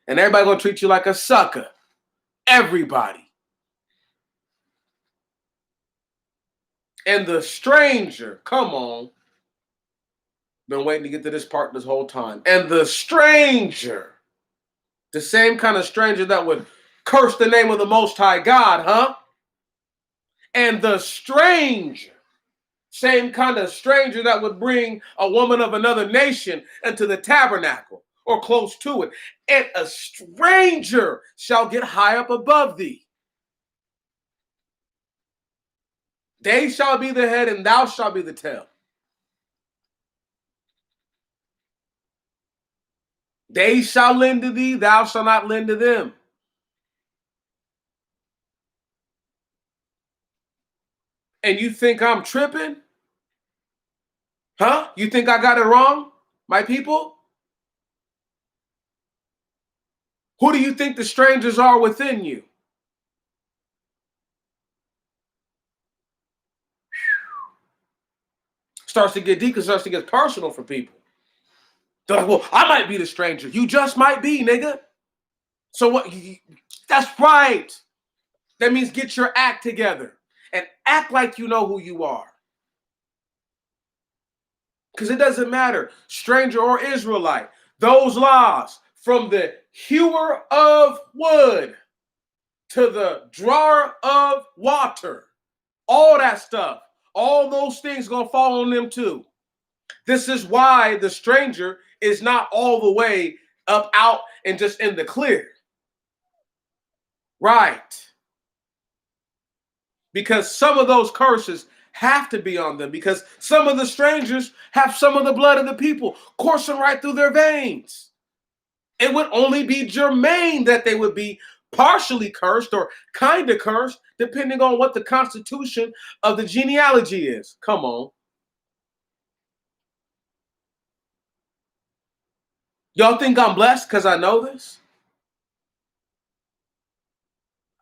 And everybody going to treat you like a sucker. Everybody. And the stranger, come on. Been waiting to get to this part this whole time. And the stranger, the same kind of stranger that would curse the name of the Most High God, huh? And the stranger, same kind of stranger that would bring a woman of another nation into the tabernacle or close to it. And a stranger shall get high up above thee. They shall be the head and thou shalt be the tail. They shall lend to thee, thou shalt not lend to them. And you think I'm tripping? Huh? You think I got it wrong, my people? Who do you think the strangers are within you? Starts to get deep, because starts to get personal for people. They're like, well, I might be the stranger. You just might be, nigga. So what? That's right. That means get your act together and act like you know who you are. Because it doesn't matter, stranger or Israelite. Those laws, from the hewer of wood to the drawer of water, all that stuff, all those things gonna fall on them too. This is why the stranger is not all the way up out and just in the clear. Right. Because some of those curses have to be on them, because some of the strangers have some of the blood of the people coursing right through their veins. It would only be germane that they would be partially cursed or kind of cursed, depending on what the constitution of the genealogy is. Come on. Y'all think I'm blessed because I know this?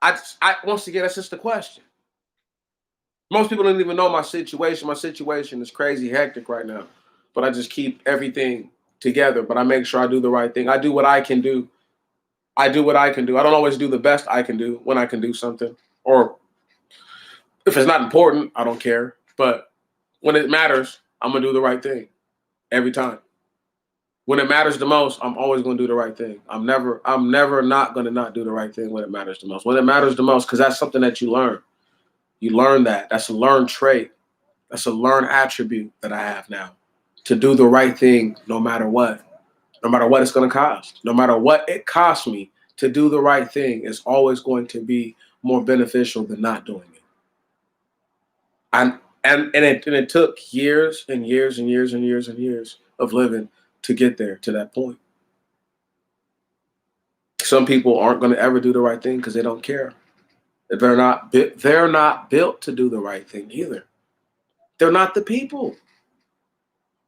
I once again, that's just the question. Most people don't even know my situation. My situation is crazy hectic right now, but I just keep everything together. But I make sure I do the right thing. I do what I can do. I do what I can do. I don't always do the best I can do when I can do something. Or if it's not important, I don't care. But when it matters, I'm going to do the right thing every time. When it matters the most, I'm always going to do the right thing. I'm never not going to not do the right thing when it matters the most. When it matters the most, because that's something that you learn. You learn that. That's a learned trait. That's a learned attribute that I have now. To do the right thing no matter what. No matter what it's going to cost. No matter what it costs me, to do the right thing is always going to be more beneficial than not doing it. And it took years and years and years and years and years of living to get there, to that point. Some people aren't going to ever do the right thing because they don't care. They're not built to do the right thing either. They're not the people.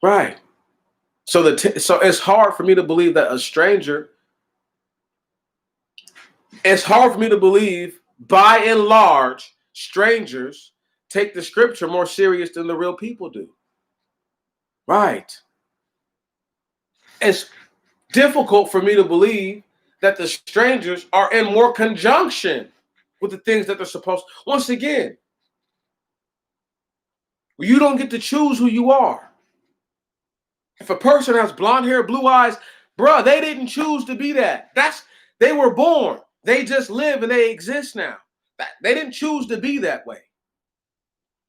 Right. So so it's hard for me to believe that a stranger, it's hard for me to believe, by and large, strangers take the scripture more serious than the real people do. Right. It's difficult for me to believe that the strangers are in more conjunction with the things that they're supposed to. Once again, you don't get to choose who you are. If a person has blonde hair, blue eyes, bruh, they didn't choose to be that. They were born. They just live and they exist now. They didn't choose to be that way.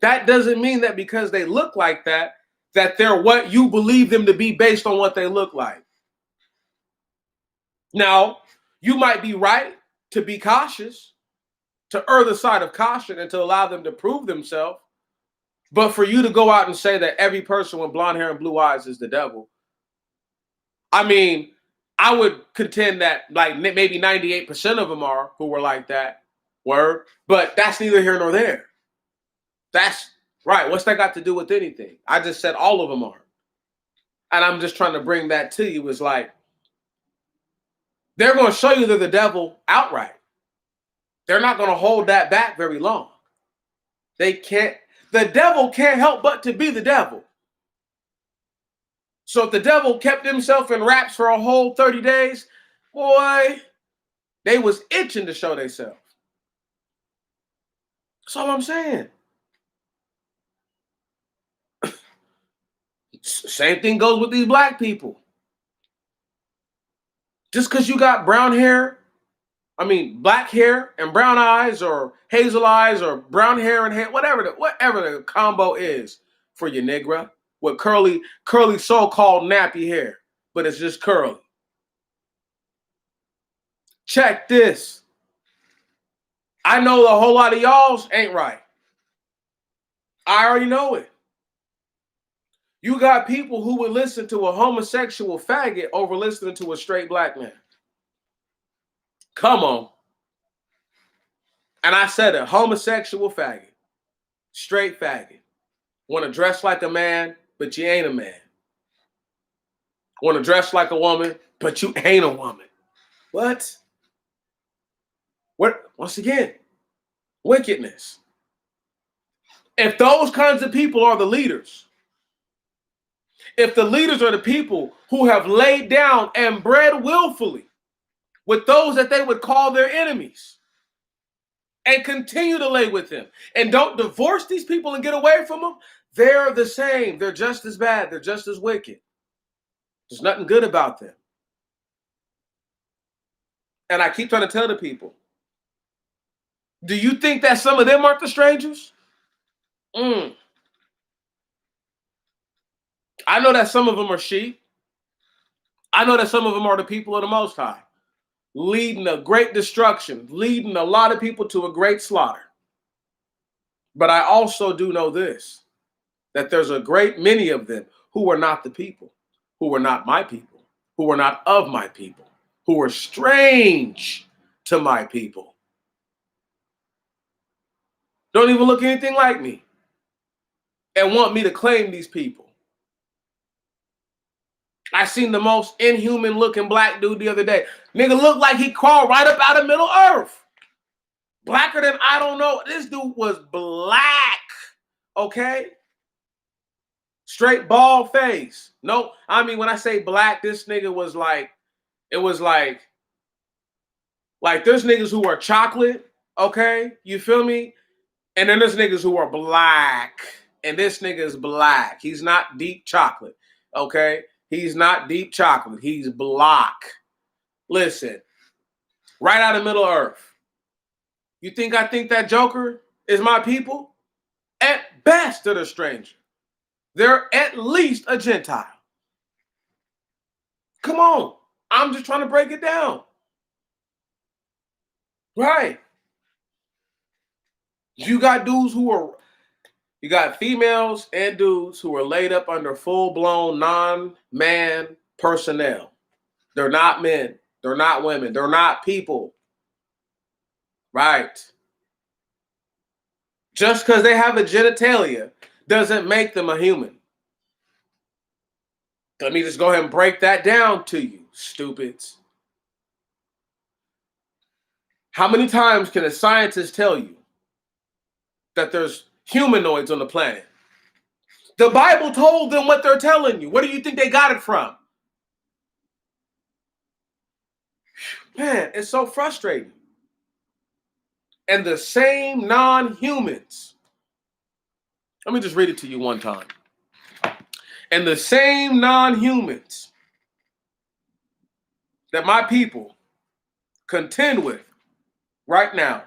That doesn't mean that because they look like that, that they're what you believe them to be based on what they look like. Now, you might be right to be cautious, to err the side of caution and to allow them to prove themselves. But for you to go out and say that every person with blonde hair and blue eyes is the devil, I mean, I would contend that like maybe 98% of them are who were like that. Word. But that's neither here nor there. That's right. What's that got to do with anything? I just said all of them are. And I'm just trying to bring that to you, is like, they're going to show you they're the devil outright. They're not going to hold that back very long. They can't. The devil can't help but to be the devil. So if the devil kept himself in wraps for a whole 30 days, boy, they was itching to show themselves. That's all I'm saying. Same thing goes with these black people. Just because you got brown hair, black hair and brown eyes, or hazel eyes, or brown hair and hair, whatever the combo is for you, nigga, with curly so-called nappy hair, but it's just curly. Check this. I know a whole lot of y'all's ain't right. I already know it. You got people who would listen to a homosexual faggot over listening to a straight black man. Come on. And I said a homosexual faggot. Straight faggot. Want to dress like a man, but you ain't a man. Want to dress like a woman, but you ain't a woman. What? Once again, wickedness. If those kinds of people are the leaders, if the leaders are the people who have laid down and bred willfully with those that they would call their enemies and continue to lay with them and don't divorce these people and get away from them, they're the same. They're just as bad. They're just as wicked. There's nothing good about them. And I keep trying to tell the people, do you think that some of them aren't the strangers? I know that some of them are sheep. I know that some of them are the people of the Most High, leading a great destruction, leading a lot of people to a great slaughter. But I also do know this, that there's a great many of them who are not the people, who are not my people, who are not of my people, who are strange to my people. Don't even look anything like me and want me to claim these people. I seen the most inhuman looking black dude the other day. Nigga looked like he crawled right up out of Middle Earth. Blacker than I don't know. This dude was black. Okay? Straight bald face. No, I mean, when I say black, this nigga was like, it was like there's niggas who are chocolate. Okay? You feel me? And then there's niggas who are black. And this nigga is black. He's not deep chocolate. Okay? He's not deep chocolate. He's black. Listen, right out of Middle Earth. You think I think that Joker is my people? At best, they're a stranger. They're at least a Gentile. Come on. I'm just trying to break it down. Right. You got females and dudes who are laid up under full-blown non-man personnel. They're not men. They're not women. They're not people. Right. Just because they have a genitalia doesn't make them a human. Let me just go ahead and break that down to you, stupids. How many times can a scientist tell you that there's humanoids on the planet? The Bible told them what they're telling you. Where do you think they got it from? Man, it's so frustrating. And the same non-humans. Let me just read it to you one time. And the same non-humans that my people contend with right now.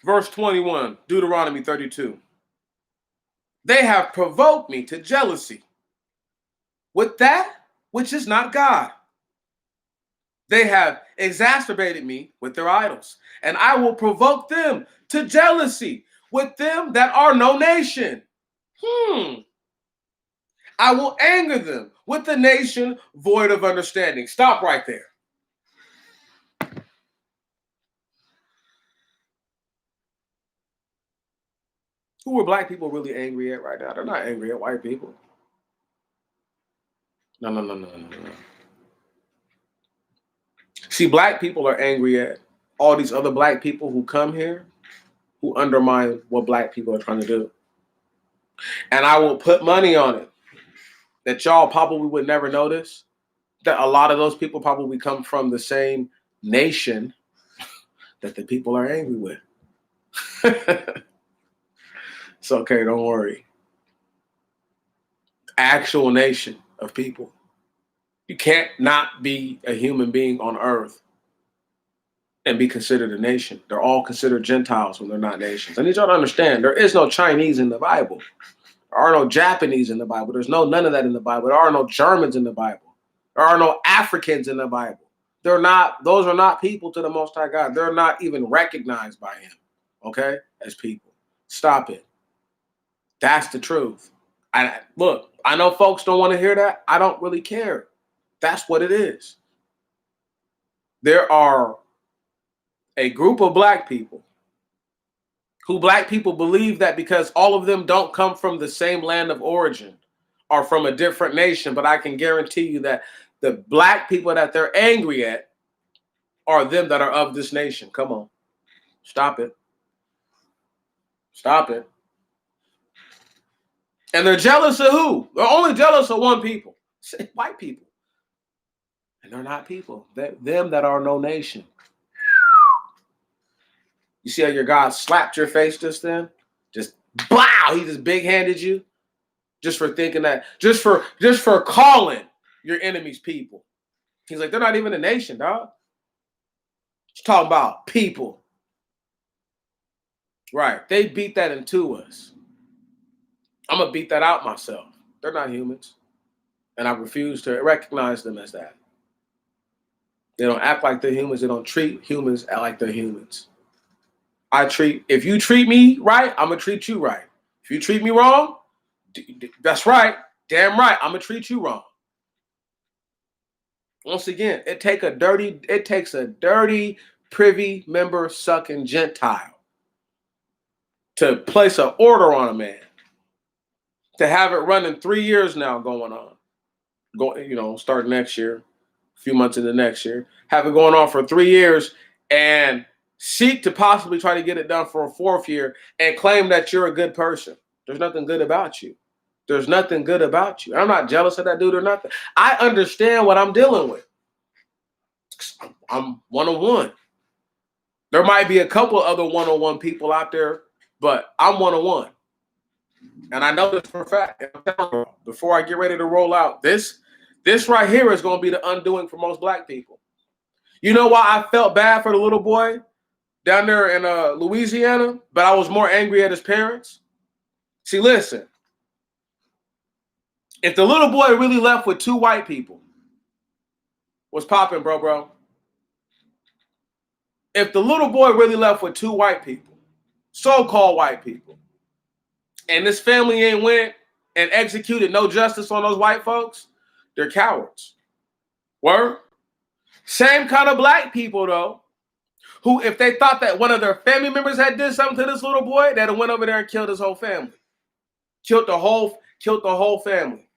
Verse 21, Deuteronomy 32. They have provoked me to jealousy with that which is not God. They have exacerbated me with their idols, and I will provoke them to jealousy with them that are no nation. I will anger them with the nation void of understanding. Stop right there. Who are black people really angry at right now? They're not angry at white people. No. See, black people are angry at all these other black people who come here, who undermine what black people are trying to do. And I will put money on it that y'all probably would never notice, that a lot of those people probably come from the same nation that the people are angry with. It's okay, don't worry. Actual nation of people. You can't not be a human being on earth and be considered a nation. They're all considered Gentiles when they're not nations. I need y'all to understand, there is no Chinese in the Bible. There are no Japanese in the Bible. There's none of that in the Bible. There are no Germans in the Bible. There are no Africans in the Bible. Those are not people to the Most High God. They're not even recognized by him, okay, as people. Stop it. That's the truth. Look, I know folks don't want to hear that. I don't really care. That's what it is. There are a group of black people who black people believe that because all of them don't come from the same land of origin, are from a different nation, but I can guarantee you that the black people that they're angry at are them that are of this nation. Come on. Stop it. Stop it. And they're jealous of who? They're only jealous of one people. White people. And they're not people. They're them that are no nation. You see how your God slapped your face just then? Just blow. He just big-handed you. Just for thinking that, just for calling your enemies people. He's like, they're not even a nation, dog. He's talking about people. Right. They beat that into us. I'm going to beat that out myself. They're not humans. And I refuse to recognize them as that. They don't act like they're humans. They don't treat humans like they're humans. If you treat me right, I'm going to treat you right. If you treat me wrong, that's right. Damn right. I'm going to treat you wrong. Once again, it takes a dirty privy member sucking Gentile to place an order on a man, to have it running 3 years now going on, start next year, a few months into next year, have it going on for 3 years and seek to possibly try to get it done for a 4th year and claim that you're a good person. There's nothing good about you. There's nothing good about you. I'm not jealous of that dude or nothing. I understand what I'm dealing with. I'm one-on-one. There might be a couple other one-on-one people out there, but I'm one-on-one. And I know this for a fact. And I'm telling you, before I get ready to roll out, this right here is going to be the undoing for most black people. You know why I felt bad for the little boy down there in Louisiana, but I was more angry at his parents? See, listen. If the little boy really left with 2 white people, what's popping, bro? If the little boy really left with 2 white people, so-called white people, and this family ain't went and executed no justice on those white folks, they're cowards. Word? Same kind of black people, though, who, if they thought that one of their family members had did something to this little boy, they'd have went over there and killed his whole family. Killed the whole family.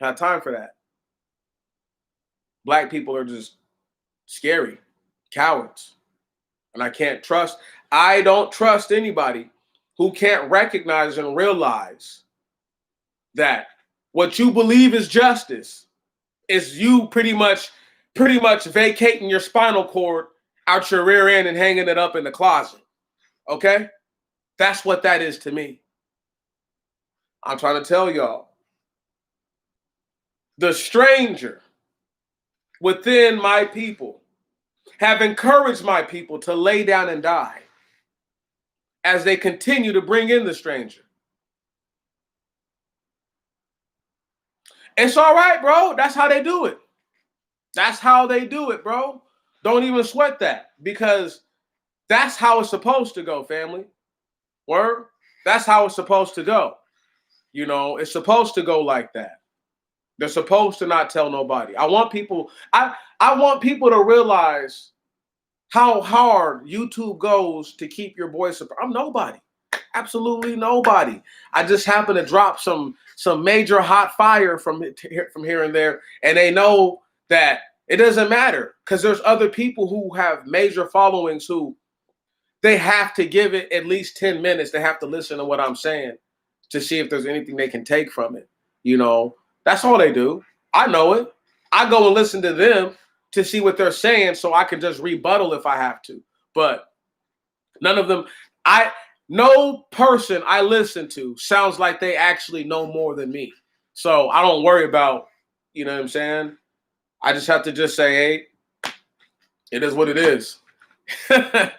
Not time for that. Black people are just scary, cowards. And I don't trust anybody who can't recognize and realize that what you believe is justice is you pretty much vacating your spinal cord out your rear end and hanging it up in the closet. Okay? That's what that is to me. I'm trying to tell y'all. The stranger within my people have encouraged my people to lay down and die as they continue to bring in the stranger. It's all right, bro. That's how they do it. That's how they do it, bro. Don't even sweat that, because that's how it's supposed to go, family. Word? That's how it's supposed to go. It's supposed to go like that. They're supposed to not tell nobody. I want people to realize how hard YouTube goes to keep your voice. I'm nobody. Absolutely nobody. I just happen to drop some major hot fire from here and there, and they know that it doesn't matter, because there's other people who have major followings who they have to give it at least 10 minutes. They have to listen to what I'm saying to see if there's anything they can take from it. That's all they do. I know it. I go and listen to them to see what they're saying so I can just rebuttal if I have to. But none of them, no person I listen to sounds like they actually know more than me. So I don't worry about, you know what I'm saying? I just have to just say, hey, it is what it is. But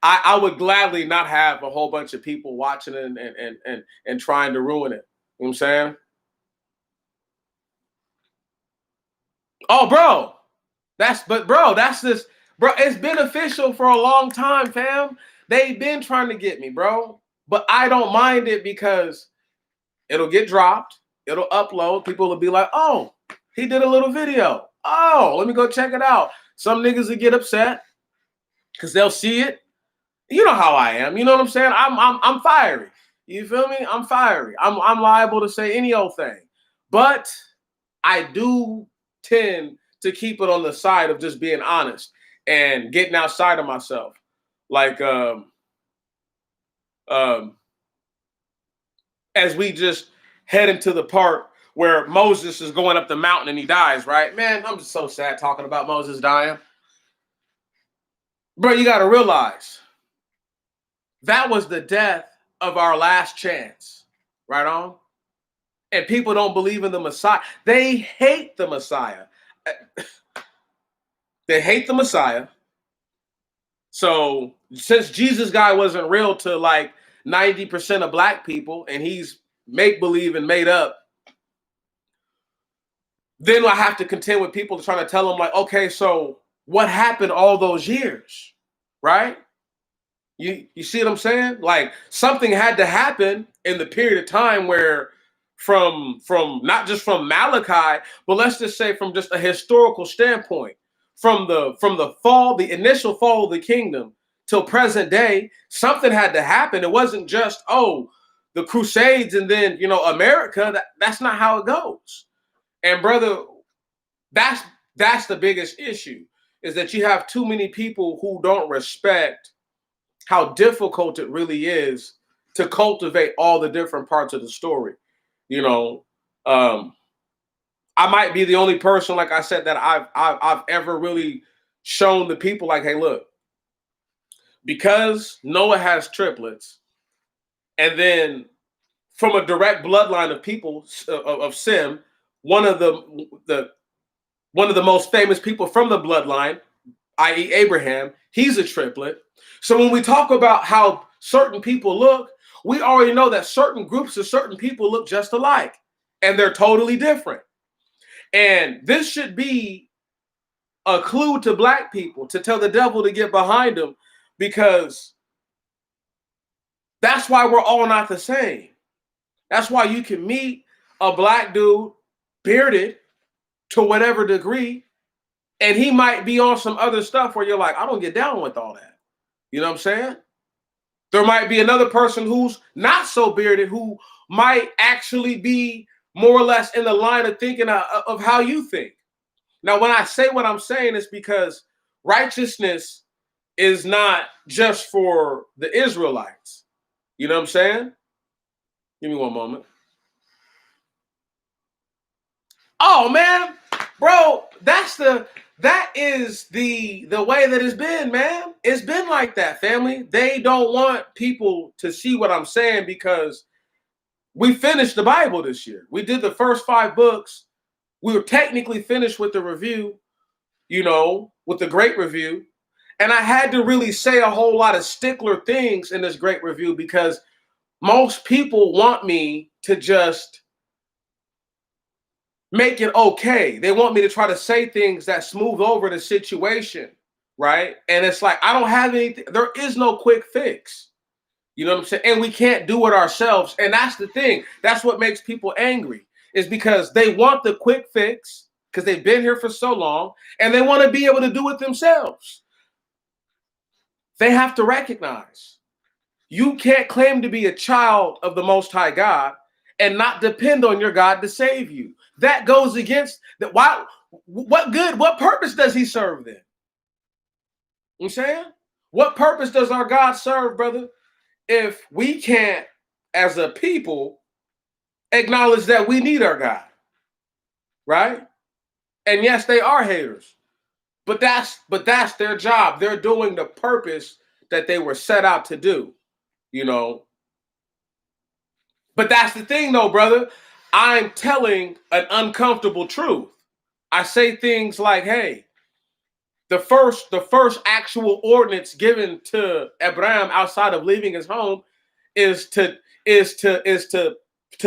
I would gladly not have a whole bunch of people watching it and trying to ruin it. You know what I'm saying? Oh, bro. That's this, bro. It's been official for a long time, fam. They've been trying to get me, bro. But I don't mind it because it'll get dropped. It'll upload. People will be like, oh, he did a little video. Oh, let me go check it out. Some niggas will get upset because they'll see it. You know how I am. You know what I'm saying? I'm fiery. You feel me? I'm fiery. I'm liable to say any old thing. But I do tend to keep it on the side of just being honest and getting outside of myself. Like um as we just head into the part where Moses is going up the mountain and he dies, right? Man, I'm just so sad talking about Moses dying. Bro, you got to realize that was the death of our last chance, right on? And people don't believe in the Messiah. They hate the Messiah. They hate the Messiah. So since Jesus guy wasn't real to like 90% of black people and he's make believe and made up, then I have to contend with people trying to tell them like, okay, so what happened all those years, right? You see what I'm saying? Like something had to happen in the period of time where from not just from Malachi, but let's just say from just a historical standpoint, from the fall, the initial fall of the kingdom till present day, something had to happen. It wasn't just, oh, the Crusades and then, America. That's not how it goes. And brother, that's the biggest issue, is that you have too many people who don't respect how difficult it really is to cultivate all the different parts of the story. You know, I might be the only person, like I said, that I've ever really shown the people like, hey, look, because Noah has triplets, and then from a direct bloodline of people of Sem, one of the most famous people from the bloodline, i.e. Abraham, he's a triplet. So when we talk about how certain people look, we already know that certain groups of certain people look just alike, and they're totally different. And this should be a clue to black people to tell the devil to get behind them, because that's why we're all not the same. That's why you can meet a black dude, bearded to whatever degree, and he might be on some other stuff where you're like, I don't get down with all that. You know what I'm saying? There might be another person who's not so bearded who might actually be more or less in the line of thinking of how you think. Now, when I say what I'm saying, it's because righteousness is not just for the Israelites. You know what I'm saying? Give me one moment. Oh, man, bro, that is the way that it's been, man. It's been like that, family. They don't want people to see what I'm saying because we finished the Bible this year. We did the first 5 books. We were technically finished with the review, with the great review. And I had to really say a whole lot of stickler things in this great review because most people want me to just make it okay. They want me to try to say things that smooth over the situation, right? And it's like, I don't have anything. There is no quick fix. You know what I'm saying? And we can't do it ourselves. And that's the thing. That's what makes people angry, is because they want the quick fix because they've been here for so long and they want to be able to do it themselves. They have to recognize you can't claim to be a child of the Most High God and not depend on your God to save you. That goes against that. Why? What purpose does he serve then? You know what I'm saying? What purpose does our God serve, brother, if we can't, as a people, acknowledge that we need our God, right? And yes, they are haters, but that's their job. They're doing the purpose that they were set out to do, But that's the thing, though, brother. I'm telling an uncomfortable truth. I say things like, "Hey, the first actual ordinance given to Abraham outside of leaving his home is to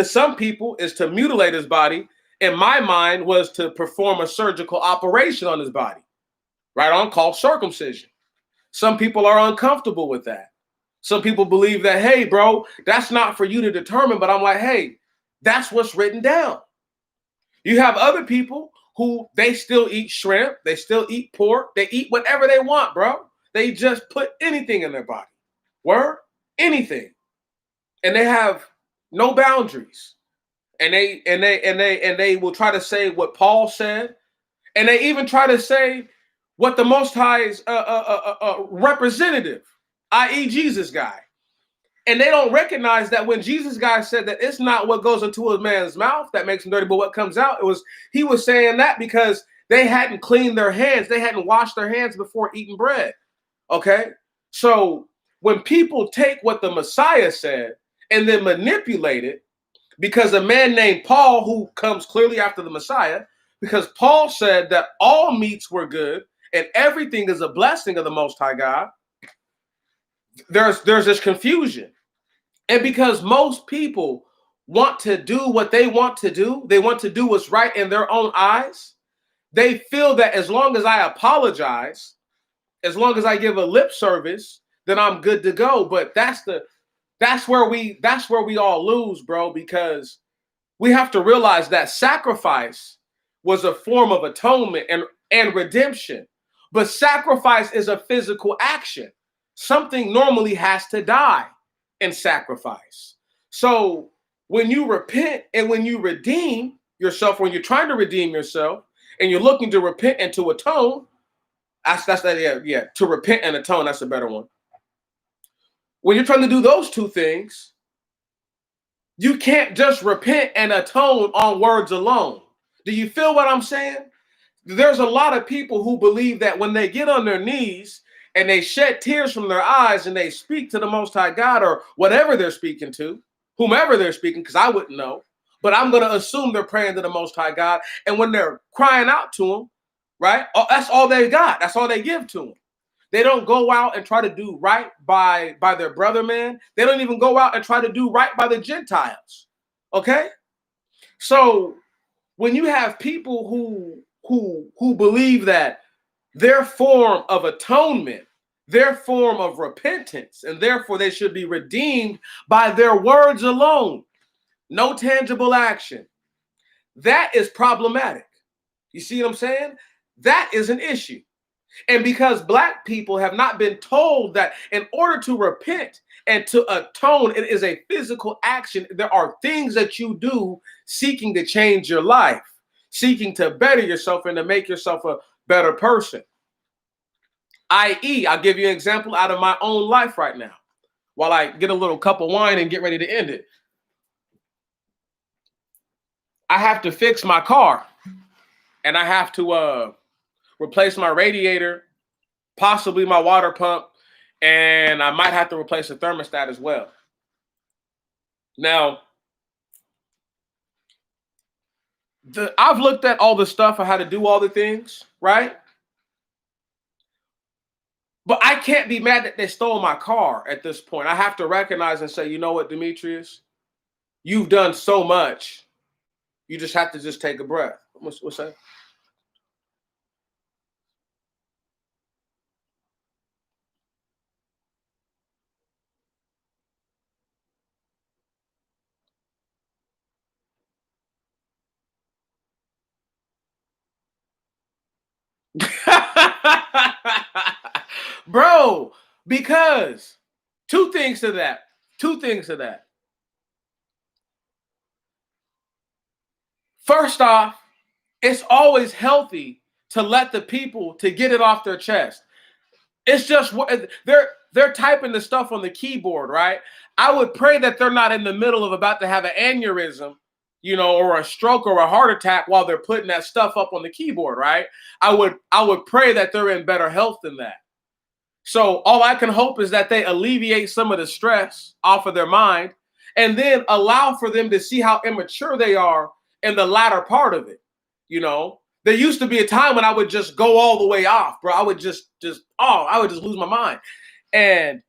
some people is to mutilate his body. In my mind, was to perform a surgical operation on his body, right on, called circumcision. Some people are uncomfortable with that. Some people believe that, hey, bro, that's not for you to determine. But I'm like, hey, that's what's written down. You have other people who they still eat shrimp, they still eat pork, they eat whatever they want, bro. They just put anything in their body. Word? Anything. and they have no boundaries. And they will try to say what Paul said, and they even try to say what the Most High's representative, i.e., Jesus guy. And they don't recognize that when Jesus guy said that it's not what goes into a man's mouth that makes him dirty, but what comes out. He was saying that because they hadn't cleaned their hands, they hadn't washed their hands before eating bread. Okay, so when people take what the Messiah said and then manipulate it, because a man named Paul, who comes clearly after the Messiah, because Paul said that all meats were good and everything is a blessing of the Most High God, there's this confusion. And because most people want to do what they want to do, they want to do what's right in their own eyes, they feel that as long as I apologize, as long as I give a lip service, then I'm good to go. But that's where we all lose, bro, because we have to realize that sacrifice was a form of atonement and redemption. But sacrifice is a physical action. Something normally has to die in sacrifice. So when you repent and when you redeem yourself, when you're trying to redeem yourself and you're looking to repent and to atone, to repent and atone, that's a better one. When you're trying to do those two things, you can't just repent and atone on words alone. Do you feel what I'm saying? There's a lot of people who believe that when they get on their knees and they shed tears from their eyes and they speak to the Most High God or whatever they're speaking to, whomever they're speaking, because I wouldn't know, but I'm going to assume they're praying to the Most High God. And when they're crying out to him, right, that's all they got. That's all they give to him. They don't go out and try to do right by their brother, man. They don't even go out and try to do right by the Gentiles. Okay? So when you have people who believe that their form of atonement, their form of repentance, and therefore they should be redeemed by their words alone, no tangible action, that is problematic. You see what I'm saying? That is an issue. And because Black people have not been told that in order to repent and to atone, it is a physical action. There are things that you do seeking to change your life, seeking to better yourself and to make yourself a better person. i.e., I'll give you an example out of my own life right now while I get a little cup of wine and get ready to end it. I have to fix my car and I have to replace my radiator, possibly my water pump, and I might have to replace the thermostat as well. Now, I've looked at all the stuff on how to do all the things, right? But I can't be mad that they stole my car at this point. I have to recognize and say, you know what, Demetrius? You've done so much. You just have to just take a breath. What's that? Bro, because two things to that. First off, it's always healthy to let the people to get it off their chest. It's just what they're typing the stuff on the keyboard, right? I would pray that they're not in the middle of about to have an aneurysm, or a stroke or a heart attack while they're putting that stuff up on the keyboard, right? I would pray that they're in better health than that. So all I can hope is that they alleviate some of the stress off of their mind and then allow for them to see how immature they are in the latter part of it. There used to be a time when I would just go all the way off, bro. I would just lose my mind. And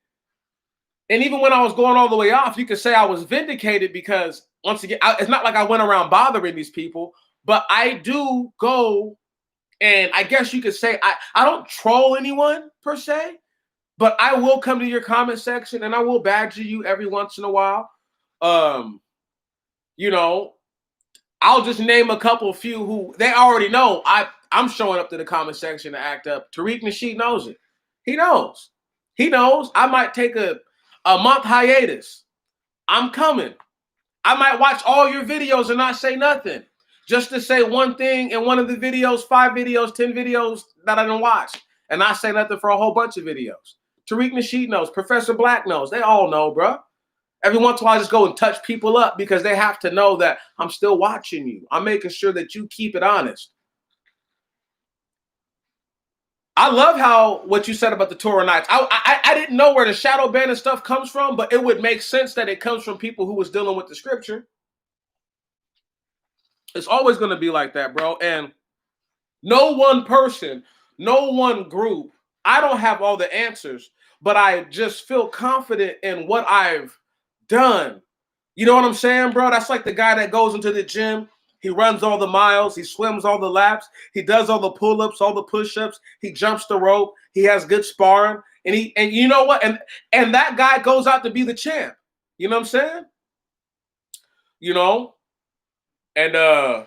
even when I was going all the way off, you could say I was vindicated because once again, it's not like I went around bothering these people, but I do go, and I guess you could say I don't troll anyone per se, but I will come to your comment section and I will badger you every once in a while. I'll just name a few who they already know. I'm showing up to the comment section to act up. Tariq Nasheed knows it. He knows. I might take a month hiatus I'm coming. I might watch all your videos and not say nothing. Just to say one thing in one of the videos, 5 videos, 10 videos that I didn't watch. And not say nothing for a whole bunch of videos. Tariq Nasheed knows. Professor Black knows. They all know, bro. Every once in a while, I just go and touch people up because they have to know that I'm still watching you. I'm making sure that you keep it honest. I love how what you said about the Torah nights. I didn't know where the shadow ban and stuff comes from, but it would make sense that it comes from people who was dealing with the scripture. It's always going to be like that, bro. And no one person, no one group, I don't have all the answers, but I just feel confident in what I've done. You know what I'm saying, bro? That's like the guy that goes into the gym. He runs all the miles. He swims all the laps. He does all the pull-ups, all the push-ups. He jumps the rope. He has good sparring. And you know what? And that guy goes out to be the champ. You know what I'm saying? You know? And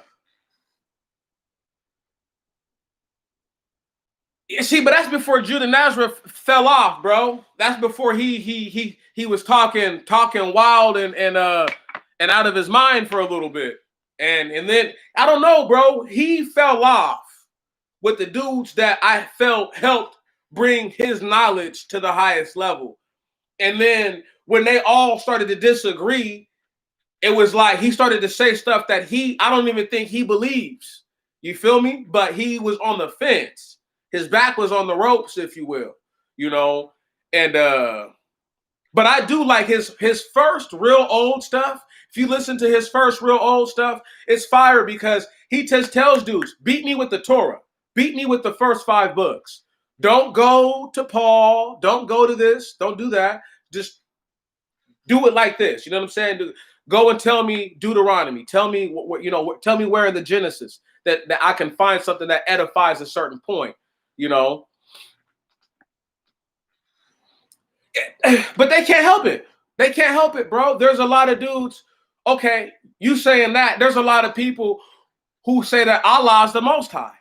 see, but that's before Judah Nazareth fell off, bro. That's before he was talking wild and out of his mind for a little bit. And then I don't know, bro. He fell off with the dudes that I felt helped bring his knowledge to the highest level. And then when they all started to disagree, it was like he started to say stuff that I don't even think he believes. You feel me? But he was on the fence. His back was on the ropes, if you will, you know. And but I do like his first real old stuff. If you listen to his first real old stuff, it's fire because he just tells dudes, beat me with the Torah. Beat me with the first 5 books. Don't go to Paul. Don't go to this. Don't do that. Just do it like this. You know what I'm saying? Go and tell me Deuteronomy. Tell me what you know. Tell me where in the Genesis that I can find something that edifies a certain point. You know. But they can't help it. They can't help it, bro. There's a lot of dudes. Okay, you saying that. There's a lot of people who say that Allah is the Most High.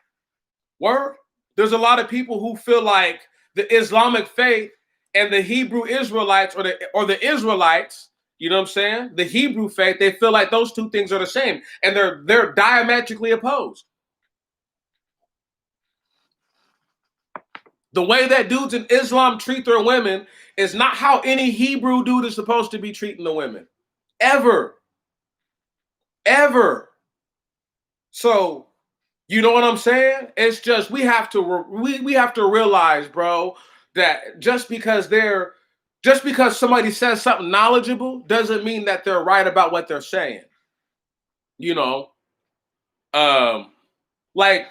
Word? There's a lot of people who feel like the Islamic faith and the Hebrew Israelites or the Israelites, you know what I'm saying? The Hebrew faith, they feel like those two things are the same. And they're diametrically opposed. The way that dudes in Islam treat their women is not how any Hebrew dude is supposed to be treating the women. Ever. Ever. So, you know what I'm saying? It's just we have to realize, bro, that just because somebody says something knowledgeable doesn't mean that they're right about what they're saying. You know, like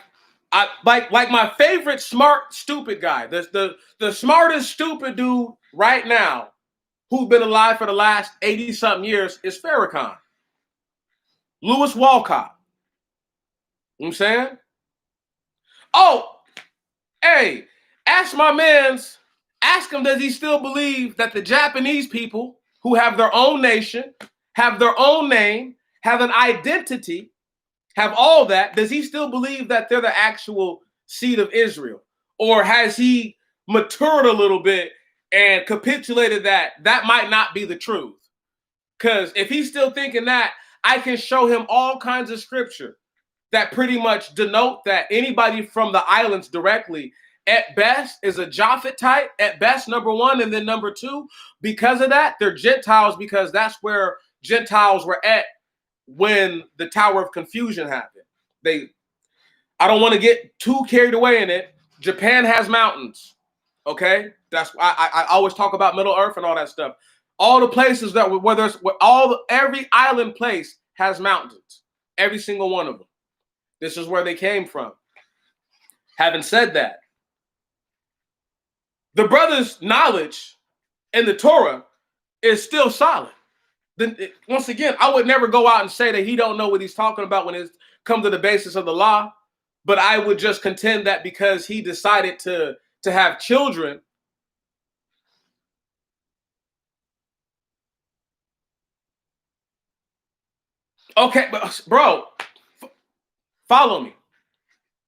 my favorite smart stupid guy, the smartest stupid dude right now who's been alive for the last 80 something years is Farrakhan, Lewis Walcott. You know what I'm saying? Oh, hey, ask him, does he still believe that the Japanese people who have their own nation, have their own name, have an identity, have all that, does he still believe that they're the actual seed of Israel? Or has he matured a little bit and capitulated that might not be the truth? Because if he's still thinking that, I can show him all kinds of scripture that pretty much denote that anybody from the islands directly, at best, is a Japhet type, at best, number one, and then number two, because of that, they're Gentiles because that's where Gentiles were at when the Tower of Confusion happened. I don't want to get too carried away in it. Japan has mountains, okay? That's I always talk about Middle Earth and all that stuff. All the places every island place has mountains, every single one of them. This is where they came from. Having said that, the brother's knowledge in the Torah is still solid. Then once again, I would never go out and say that he don't know what he's talking about when it comes to the basis of the law, but I would just contend that because he decided to have children. Okay, but bro, follow me.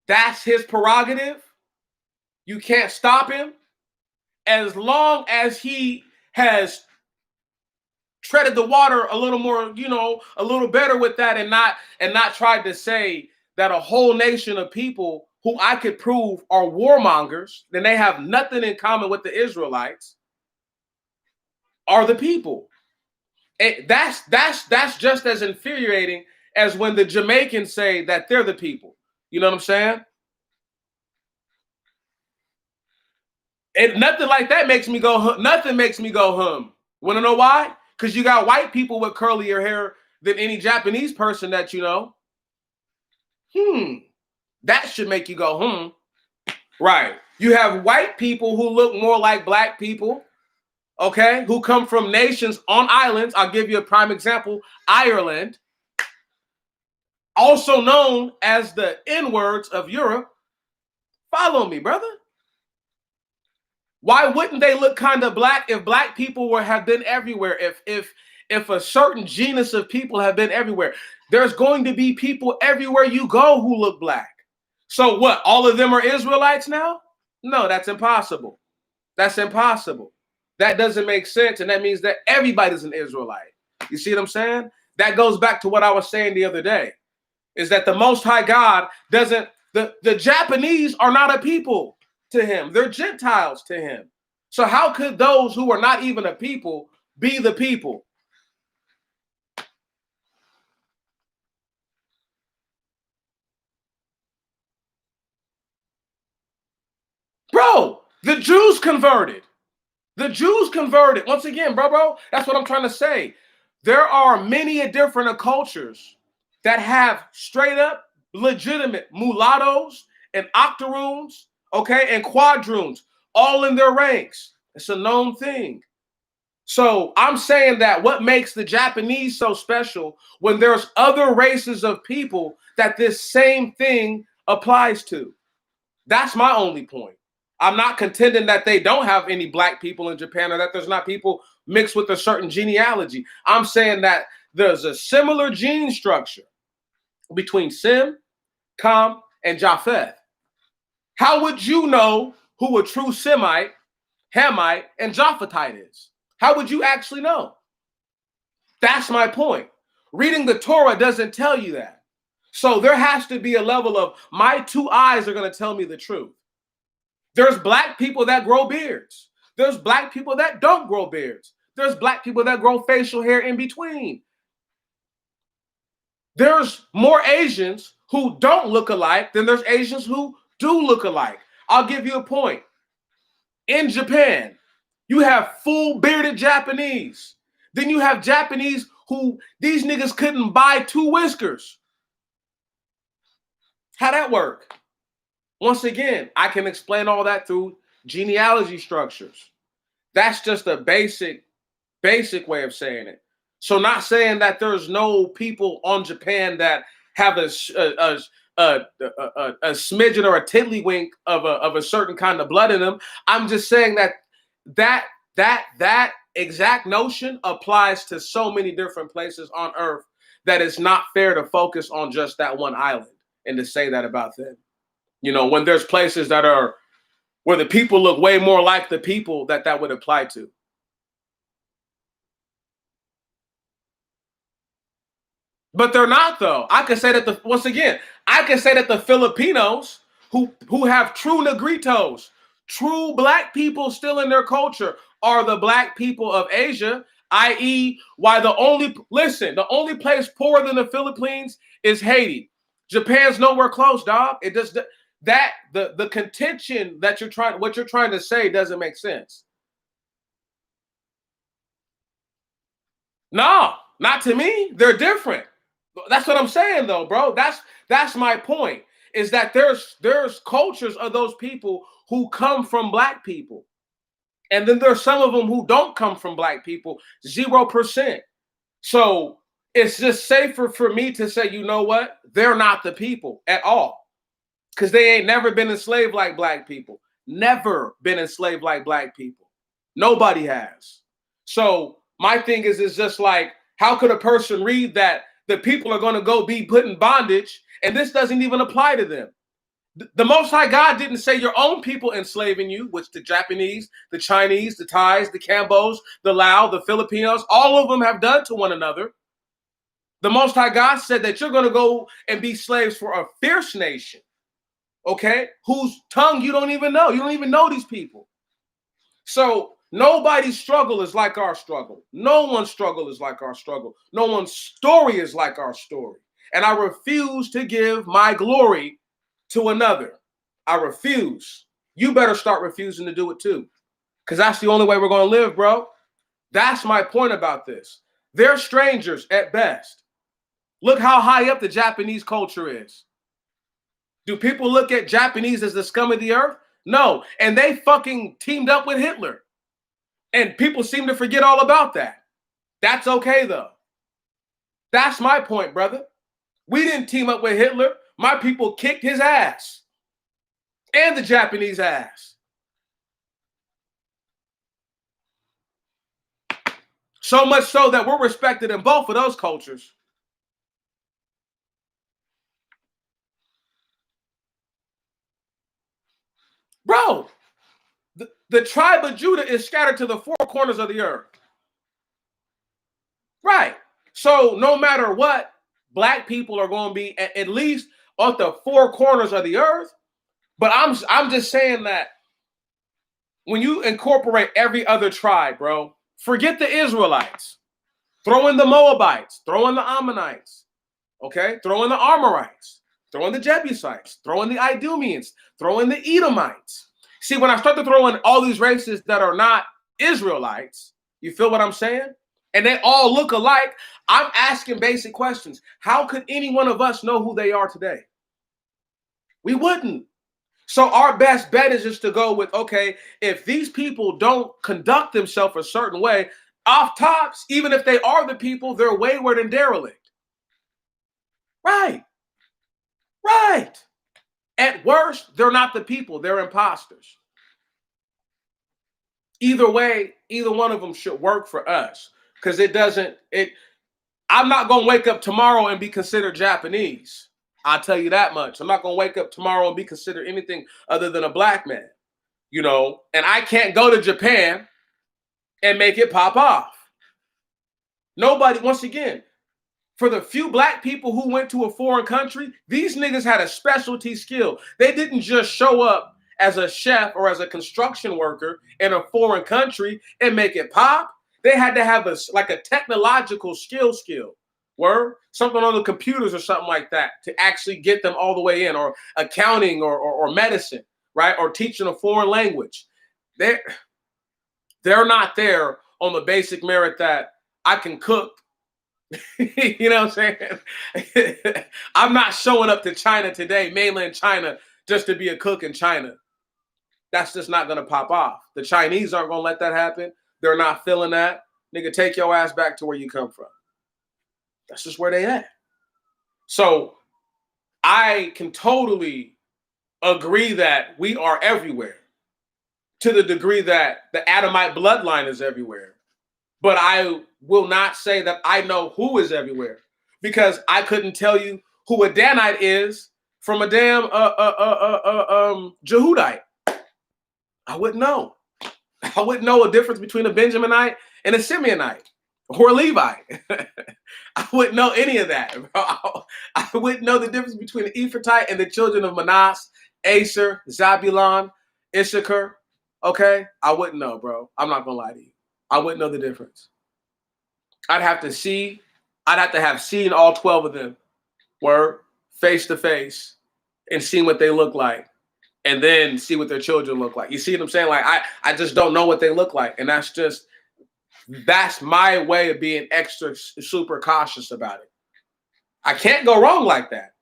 That's his prerogative. You can't stop him as long as he has treaded the water a little more, a little better with that, and not tried to say that a whole nation of people who I could prove are warmongers, then they have nothing in common with the Israelites, are the people. That's just as infuriating as when the Jamaicans say that they're the people. You know what I'm saying? And nothing like that makes me go. Nothing makes me go hum. Want to know why? Because you got white people with curlier hair than any Japanese person that you know. That should make you go, Right. You have white people who look more like black people, okay, who come from nations on islands. I'll give you a prime example. Ireland, also known as the N-words of Europe. Follow me, brother. Why wouldn't they look kind of black if black people have been everywhere? If a certain genus of people have been everywhere, there's going to be people everywhere you go who look black. So what? All of them are Israelites now? No, that's impossible. That's impossible. That doesn't make sense, and that means that everybody's an Israelite. You see what I'm saying? That goes back to what I was saying the other day, is that the Most High God doesn't, the Japanese are not a people to him. They're Gentiles to him. So how could those who are not even a people be the people? Bro, the Jews converted. The Jews converted. Once again, bro, that's what I'm trying to say. There are many different cultures that have straight up legitimate mulattoes and octoroons, okay, and quadroons all in their ranks. It's a known thing. So I'm saying that what makes the Japanese so special when there's other races of people that this same thing applies to. That's my only point. I'm not contending that they don't have any black people in Japan or that there's not people mixed with a certain genealogy. I'm saying that there's a similar gene structure between Sem, Ham, and Japheth. How would you know who a true Semite, Hamite, and Japhethite is? How would you actually know? That's my point. Reading the Torah doesn't tell you that. So there has to be a level of my two eyes are going to tell me the truth. There's black people that grow beards. There's black people that don't grow beards. There's black people that grow facial hair in between. There's more Asians who don't look alike than there's Asians who do look alike. I'll give you a point. In Japan, you have full bearded Japanese. Then you have Japanese who these niggas couldn't buy 2 whiskers. How'd that work? Once again, I can explain all that through genealogy structures. That's just a basic way of saying it. So not saying that there's no people on Japan that have a smidgen or a tiddlywink of a certain kind of blood in them. I'm just saying that exact notion applies to so many different places on earth that it's not fair to focus on just that one island and to say that about them. You know, when there's places that are where the people look way more like the people that would apply to. But they're not, though. I can say that the Filipinos who have true Negritos, true black people still in their culture are the black people of Asia, i.e., the only place poorer than the Philippines is Haiti. Japan's nowhere close, dog. It just that the contention that what you're trying to say doesn't make sense. No, not to me. They're different. That's what I'm saying, though, bro. That's my point. Is that there's cultures of those people who come from black people, and then there's some of them who don't come from black people, 0%. So it's just safer for me to say, you know what? They're not the people at all, because they ain't never been enslaved like black people. Never been enslaved like black people. Nobody has. So my thing is just like, how could a person read that the people are going to go be put in bondage, and this doesn't even apply to them? The Most High God didn't say your own people enslaving you, which the Japanese, the Chinese, the Thais, the Cambos, the Lao, the Filipinos, all of them have done to one another. The Most High God said that you're going to go and be slaves for a fierce nation, okay, whose tongue you don't even know. You don't even know these people. So nobody's struggle is like our struggle. No one's struggle is like our struggle. No one's story is like our story. And I refuse to give my glory to another. I refuse. You better start refusing to do it too, because that's the only way we're going to live, bro. That's my point about this. They're strangers at best. Look how high up the Japanese culture is. Do people look at Japanese as the scum of the earth? No. And they fucking teamed up with Hitler. And people seem to forget all about that. That's okay, though. That's my point, brother. We didn't team up with Hitler. My people kicked his ass and the Japanese ass. So much so that we're respected in both of those cultures. Bro, the tribe of Judah is scattered to the four corners of the earth. Right. So no matter what, black people are going to be at least on the four corners of the earth. But I'm just saying that when you incorporate every other tribe, bro, forget the Israelites. Throw in the Moabites. Throw in the Ammonites. Okay? Throw in the Amorites. Throw in the Jebusites. Throw in the Idumeans. Throw in the Edomites. See, when I start to throw in all these races that are not Israelites, you feel what I'm saying? And they all look alike. I'm asking basic questions. How could any one of us know who they are today? We wouldn't. So our best bet is just to go with, okay, if these people don't conduct themselves a certain way, off tops, even if they are the people, they're wayward and derelict. Right. Right. At worst, they're not the people. They're imposters. Either way, either one of them should work for us, because I'm not going to wake up tomorrow and be considered Japanese. I'll tell you that much. I'm not going to wake up tomorrow and be considered anything other than a black man, you know, and I can't go to Japan and make it pop off. Nobody, once again, for the few black people who went to a foreign country, these niggas had a specialty skill. They didn't just show up as a chef or as a construction worker in a foreign country and make it pop. They had to have a technological skill. Word? Something on the computers or something like that to actually get them all the way in, or accounting or medicine, right? Or teaching a foreign language. They're not there on the basic merit that I can cook. You know what I'm saying? I'm not showing up to China today, mainland China, just to be a cook in China. That's just not going to pop off. The Chinese aren't going to let that happen. They're not feeling that. Nigga, take your ass back to where you come from. That's just where they at. So I can totally agree that we are everywhere, to the degree that the Adamite bloodline is everywhere. But I will not say that I know who is everywhere, because I couldn't tell you who a Danite is from a damn Jehudite. I wouldn't know. I wouldn't know a difference between a Benjaminite and a Simeonite or a Levite. I wouldn't know any of that, bro. I wouldn't know the difference between the Ephrathite and the children of Manasseh, Aser, Zabulon, Issachar. Okay? I wouldn't know, bro. I'm not going to lie to you. I wouldn't know the difference. I'd have to have seen all 12 of them, word, face to face, and seen what they look like, and then see what their children look like. You see what I'm saying? Like, I just don't know what they look like. And that's my way of being extra super cautious about it. I can't go wrong like that.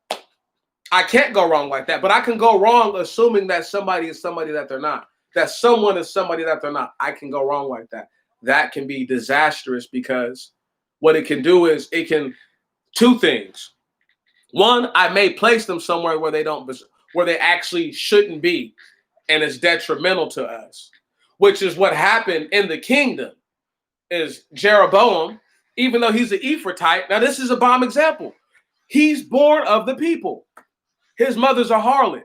I can't go wrong like that. But I can go wrong assuming that somebody is somebody that they're not. That someone is somebody that they're not. I can go wrong like that. That can be disastrous, because what it can do is two things. One, I may place them somewhere where they actually shouldn't be, and it's detrimental to us, which is what happened in the kingdom. Is Jeroboam, even though he's an Ephrathite, now this is a bomb example. He's born of the people. His mother's a harlot.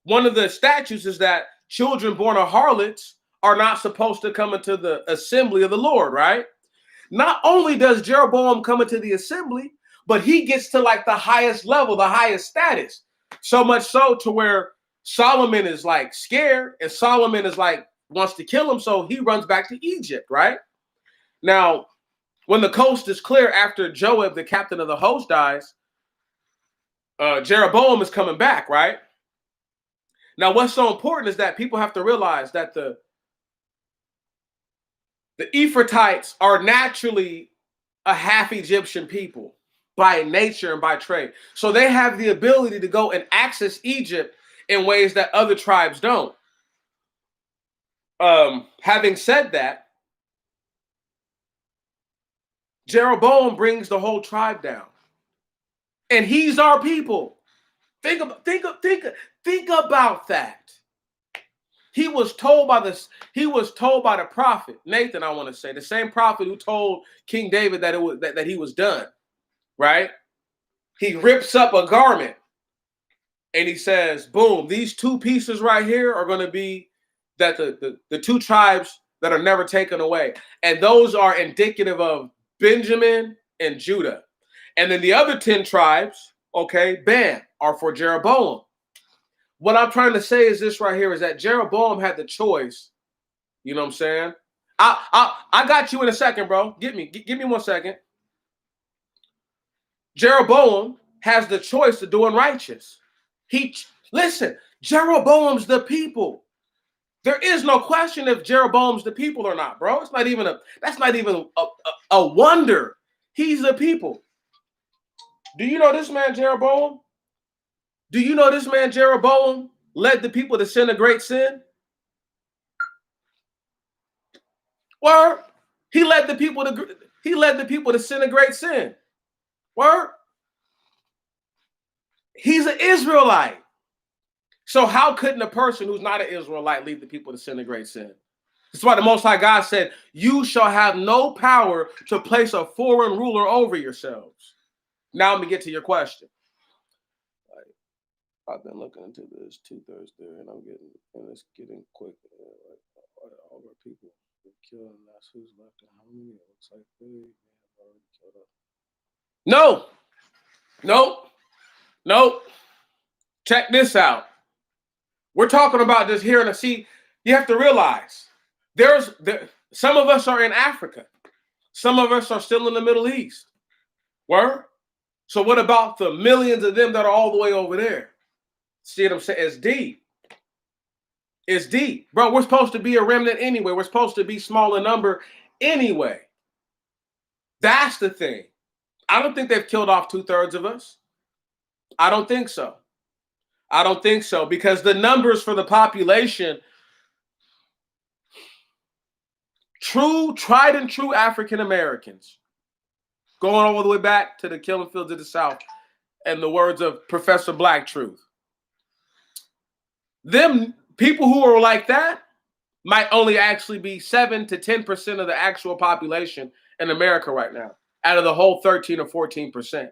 one of the statutes is that children born of harlots are not supposed to come into the assembly of the Lord, right? Not only does Jeroboam come into the assembly, but he gets to like the highest level, the highest status. So much so to where Solomon is like scared, and Solomon is like wants to kill him, so he runs back to Egypt, right? Now, when the coast is clear after Joab, the captain of the host, dies, Jeroboam is coming back, right? Now, what's so important is that people have to realize that the Ephrathites are naturally a half Egyptian people by nature and by trade. So they have the ability to go and access Egypt in ways that other tribes don't. Having said that, Jeroboam brings the whole tribe down. And he's our people. Think about that. He was told by the prophet, Nathan, I want to say, the same prophet who told King David that he was done, right? He rips up a garment and he says, boom, these two pieces right here are going to be that the two tribes that are never taken away. And those are indicative of Benjamin and Judah. And then the other 10 tribes, okay, bam, are for Jeroboam. What I'm trying to say is this right here is that Jeroboam had the choice. You know what I'm saying? I got you in a second, bro. Give me 1 second. Jeroboam has the choice of doing righteous. Listen, Jeroboam's the people. There is no question if Jeroboam's the people or not, bro. That's not even a wonder. He's the people. Do you know this man Jeroboam? Do you know this man Jeroboam led the people to sin a great sin? Word. He led the people to sin a great sin. Word. He's an Israelite. So how couldn't a person who's not an Israelite lead the people to sin a great sin? That's why the Most High God said, you shall have no power to place a foreign ruler over yourselves. Now let me get to your question. I've been looking into this 2 Thursday, and it's getting quick. All our people are killed, and that's who's left and how many. It looks like they have already killed up. No. Check this out. We're talking about this here, and see, you have to realize some of us are in Africa. Some of us are still in the Middle East. Word? So what about the millions of them that are all the way over there? See what I'm saying? It's deep. It's deep. Bro, we're supposed to be a remnant anyway. We're supposed to be small in number anyway. That's the thing. I don't think they've killed off 2/3 of us. I don't think so. Because the numbers for the population, tried and true African Americans, going all the way back to the killing fields of the South, and the words of Professor Black Truth. Them people who are like that might only actually be 7 to 10% of the actual population in America right now, out of the whole 13 or 14%.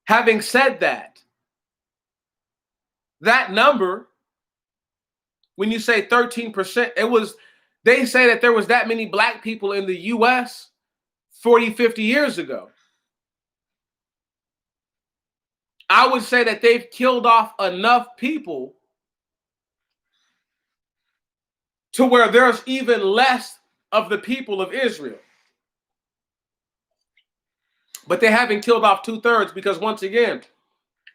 Having said that, that number, when you say 13%, they say that there was that many black people in the U.S. 40, 50 years ago. I would say that they've killed off enough people to where there's even less of the people of Israel. But they haven't killed off 2/3 because, once again,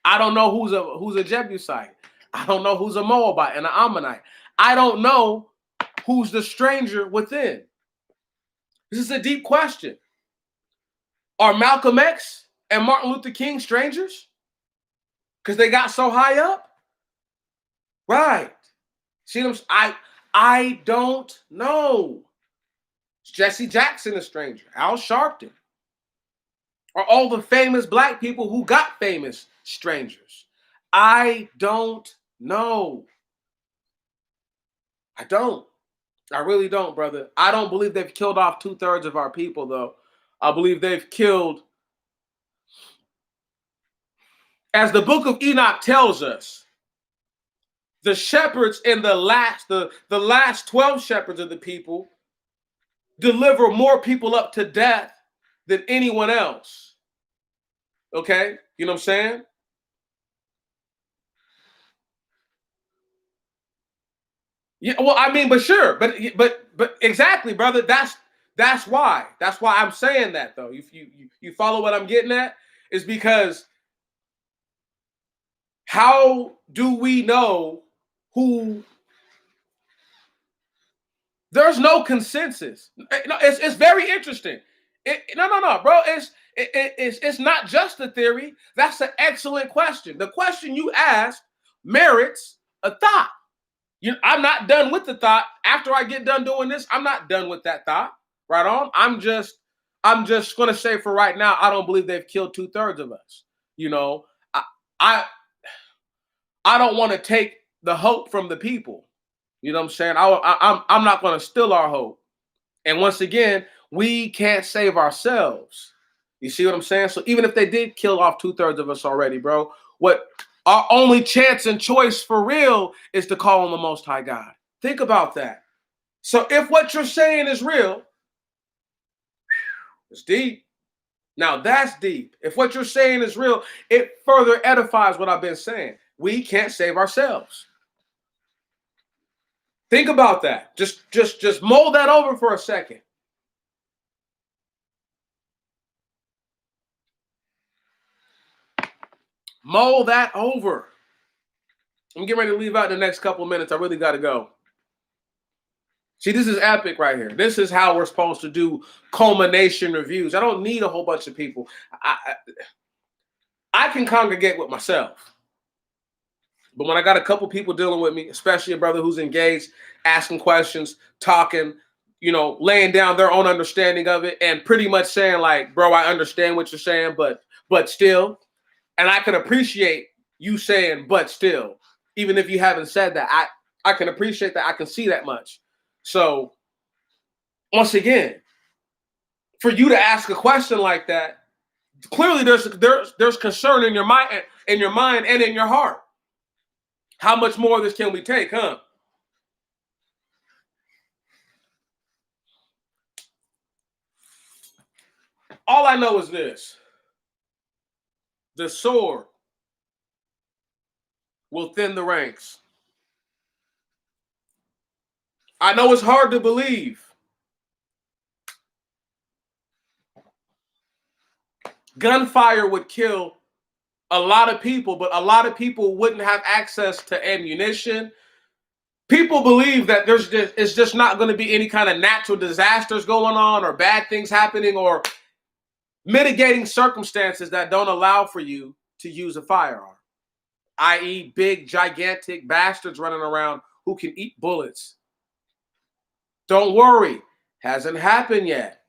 I don't know who's a Jebusite. I don't know who's a Moabite and an Ammonite. I don't know who's the stranger within. This is a deep question. Are Malcolm X and Martin Luther King strangers? Because they got so high up? Right. See what I don't know. Jesse Jackson a stranger. Al Sharpton. Are all the famous black people who got famous strangers? I don't know. I don't. I really don't, brother. I don't believe they've killed off 2/3 of our people, though. I believe they've killed, as the book of Enoch tells us, The shepherds in the last 12 shepherds of the people deliver more people up to death than anyone else. Okay? You know what I'm saying? Yeah, well, I mean, but sure, but exactly, brother. That's why. That's why I'm saying that though. You follow what I'm getting at? Is because how do we know who? There's no consensus. No, it's very interesting. No, bro. It's not just a theory. That's an excellent question. The question you asked merits a thought. I'm not done with the thought. After I get done doing this, I'm not done with that thought. Right on. I'm just gonna say for right now, I don't believe they've killed 2/3 of us. You know, I I, I don't want to take the hope from the people. You know what I'm saying? I'm not going to steal our hope. And once again, we can't save ourselves. You see what I'm saying? So even if they did kill off 2/3 of us already, bro, what our only chance and choice for real is to call on the Most High God. Think about that. So if what you're saying is real, it's deep. Now that's deep. If what you're saying is real, it further edifies what I've been saying. We can't save ourselves. Think about that. Just mull that over for a second. Mull that over. I'm getting ready to leave out in the next couple of minutes. I really got to go. See, this is epic right here. This is how we're supposed to do culmination reviews. I don't need a whole bunch of people. I can congregate with myself. But when I got a couple people dealing with me, especially a brother who's engaged, asking questions, talking, laying down their own understanding of it and pretty much saying like, bro, I understand what you're saying, but still, and I can appreciate you saying, but still, even if you haven't said that, I can appreciate that. I can see that much. So once again, for you to ask a question like that, clearly there's concern in your mind and in your heart. How much more of this can we take, huh? All I know is this. The sword will thin the ranks. I know it's hard to believe. Gunfire would kill a lot of people, but a lot of people wouldn't have access to ammunition. People believe that it's just not going to be any kind of natural disasters going on or bad things happening or mitigating circumstances that don't allow for you to use a firearm, i.e. big, gigantic bastards running around who can eat bullets. Don't worry, hasn't happened yet.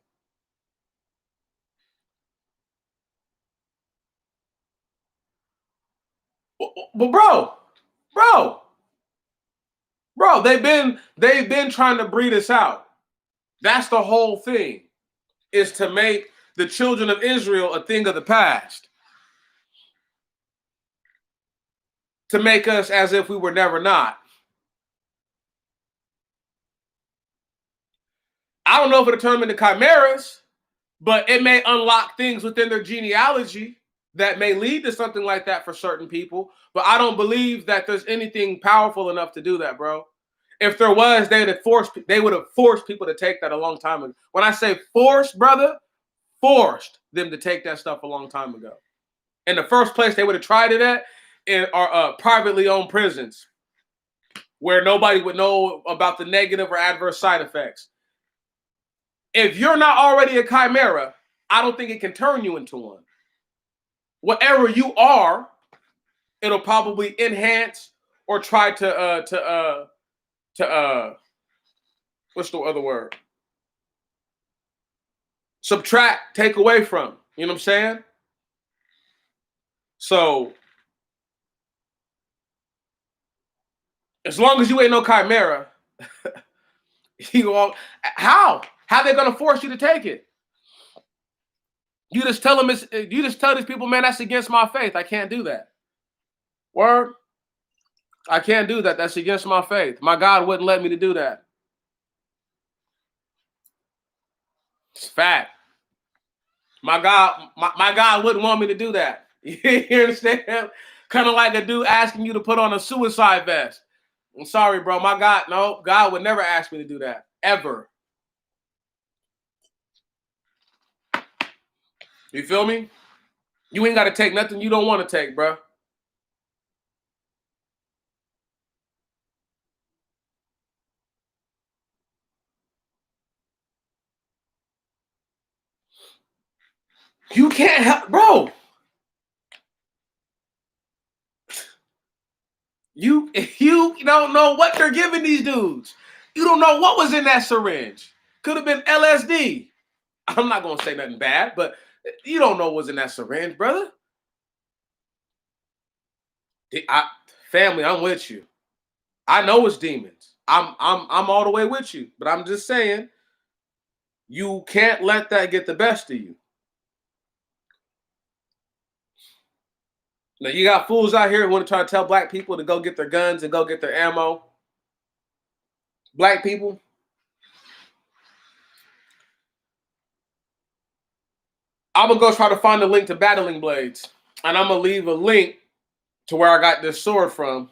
But bro, they've been trying to breed us out. That's the whole thing, is to make the children of Israel a thing of the past. To make us as if we were never not. I don't know if it'll turn them into chimeras, but it may unlock things within their genealogy that may lead to something like that for certain people. But I don't believe that there's anything powerful enough to do that, bro. If there was, they would have forced people to take that a long time ago. When I say forced, brother, forced them to take that stuff a long time ago. In the first place, they would have tried it at in our privately owned prisons where nobody would know about the negative or adverse side effects. If you're not already a chimera, I don't think it can turn you into one. Whatever you are, it'll probably enhance or try to what's the other word? Subtract, take away from. You know what I'm saying? So as long as you ain't no chimera, you all how they gonna force you to take it? You just tell these people, man, that's against my faith. I can't do that. Word. I can't do that. That's against my faith. My God wouldn't let me to do that. It's fact. My God wouldn't want me to do that. You understand? Kind of like a dude asking you to put on a suicide vest. I'm sorry, bro. My God, no, God would never ask me to do that. Ever. You feel me? You ain't got to take nothing you don't want to take, bro. You can't help, bro. You don't know what they're giving these dudes. You don't know what was in that syringe. Could have been LSD. I'm not gonna say nothing bad, but you don't know what was in that syringe, brother. Family, I'm with you. I know it's demons. I'm all the way with you, but I'm just saying you can't let that get the best of you. Now you got fools out here who want to try to tell black people to go get their guns and go get their ammo. Black people, I'm gonna go try to find a link to battling blades, and I'm gonna leave a link to where I got this sword from.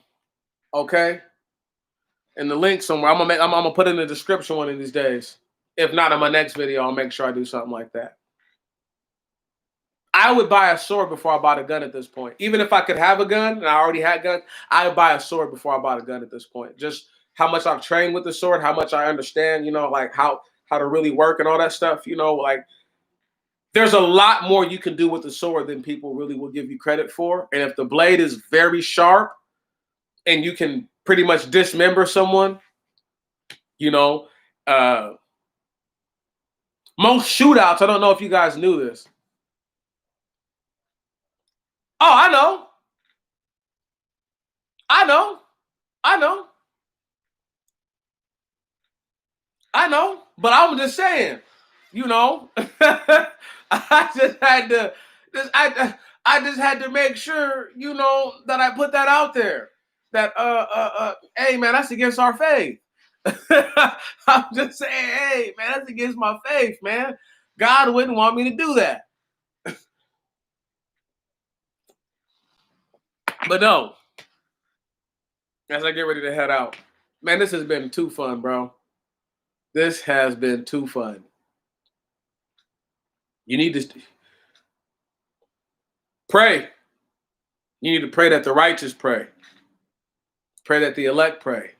Okay, and the link somewhere. I'm gonna put it in the description one of these days. If not, in my next video, I'll make sure I do something like that. I would buy a sword before I bought a gun at this point. Even if I could have a gun and I already had guns, I would buy a sword before I bought a gun at this point. Just how much I've trained with the sword, how much I understand, like how to really work and all that stuff. Like there's a lot more you can do with the sword than people really will give you credit for. And if the blade is very sharp and you can pretty much dismember someone, you know, uh, most shootouts, I don't know if you guys knew this. Oh, I know. I know. I know. I know. But I'm just saying, I just had to I just had to make sure, that I put that out there. That hey man, that's against our faith. I'm just saying, hey man, that's against my faith, man. God wouldn't want me to do that. But no, as I get ready to head out, man, this has been too fun, bro. This has been too fun. You need to pray. You need to pray that the righteous pray. Pray that the elect pray.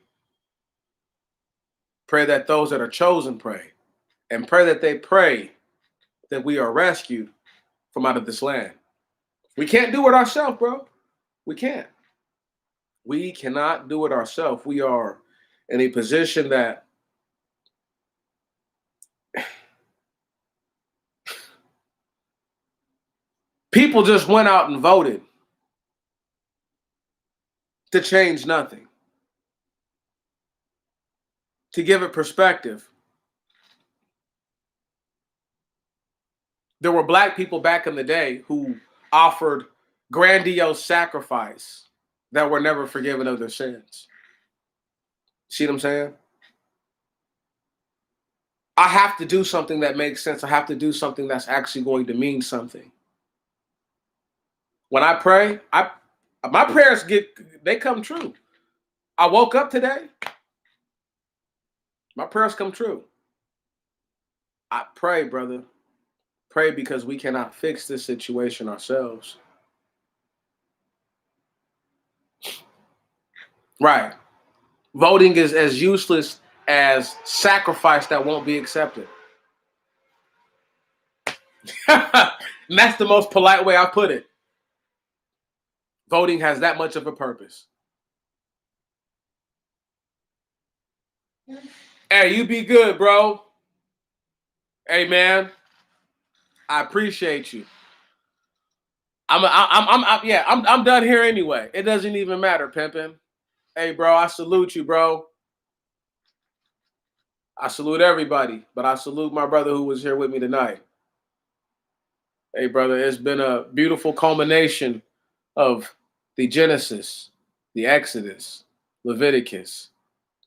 Pray that those that are chosen pray. And pray that they pray that we are rescued from out of this land. We can't do it ourselves, bro. We can't. We cannot do it ourselves. We are in a position that people just went out and voted to change nothing. To give it perspective, there were black people back in the day who offered grandiose sacrifice that were never forgiven of their sins. See what I'm saying? I have to do something that makes sense. I have to do something that's actually going to mean something. When I pray, my prayers they come true. I woke up today. My prayers come true. I pray, brother. Pray because we cannot fix this situation ourselves. Right. Voting is as useless as sacrifice that won't be accepted. And that's the most polite way I put it. Voting has that much of a purpose. Hey, you be good, bro. Hey, man. I appreciate you. I'm done here anyway. It doesn't even matter, pimpin'. Hey, bro, I salute you, bro. I salute everybody, but I salute my brother who was here with me tonight. Hey, brother, it's been a beautiful culmination of the Genesis the Exodus, Leviticus,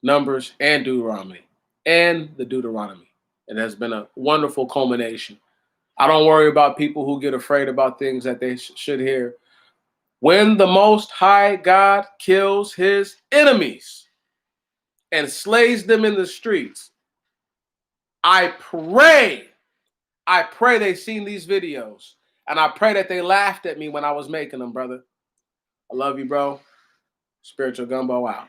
Numbers, and Deuteronomy, and the Deuteronomy. It has been a wonderful culmination. I don't worry about people who get afraid about things that they should hear. When the Most High God kills his enemies and slays them in the streets, I pray they've seen these videos, and I pray that they laughed at me when I was making them, brother. I love you, bro. Spiritual Gumbo out.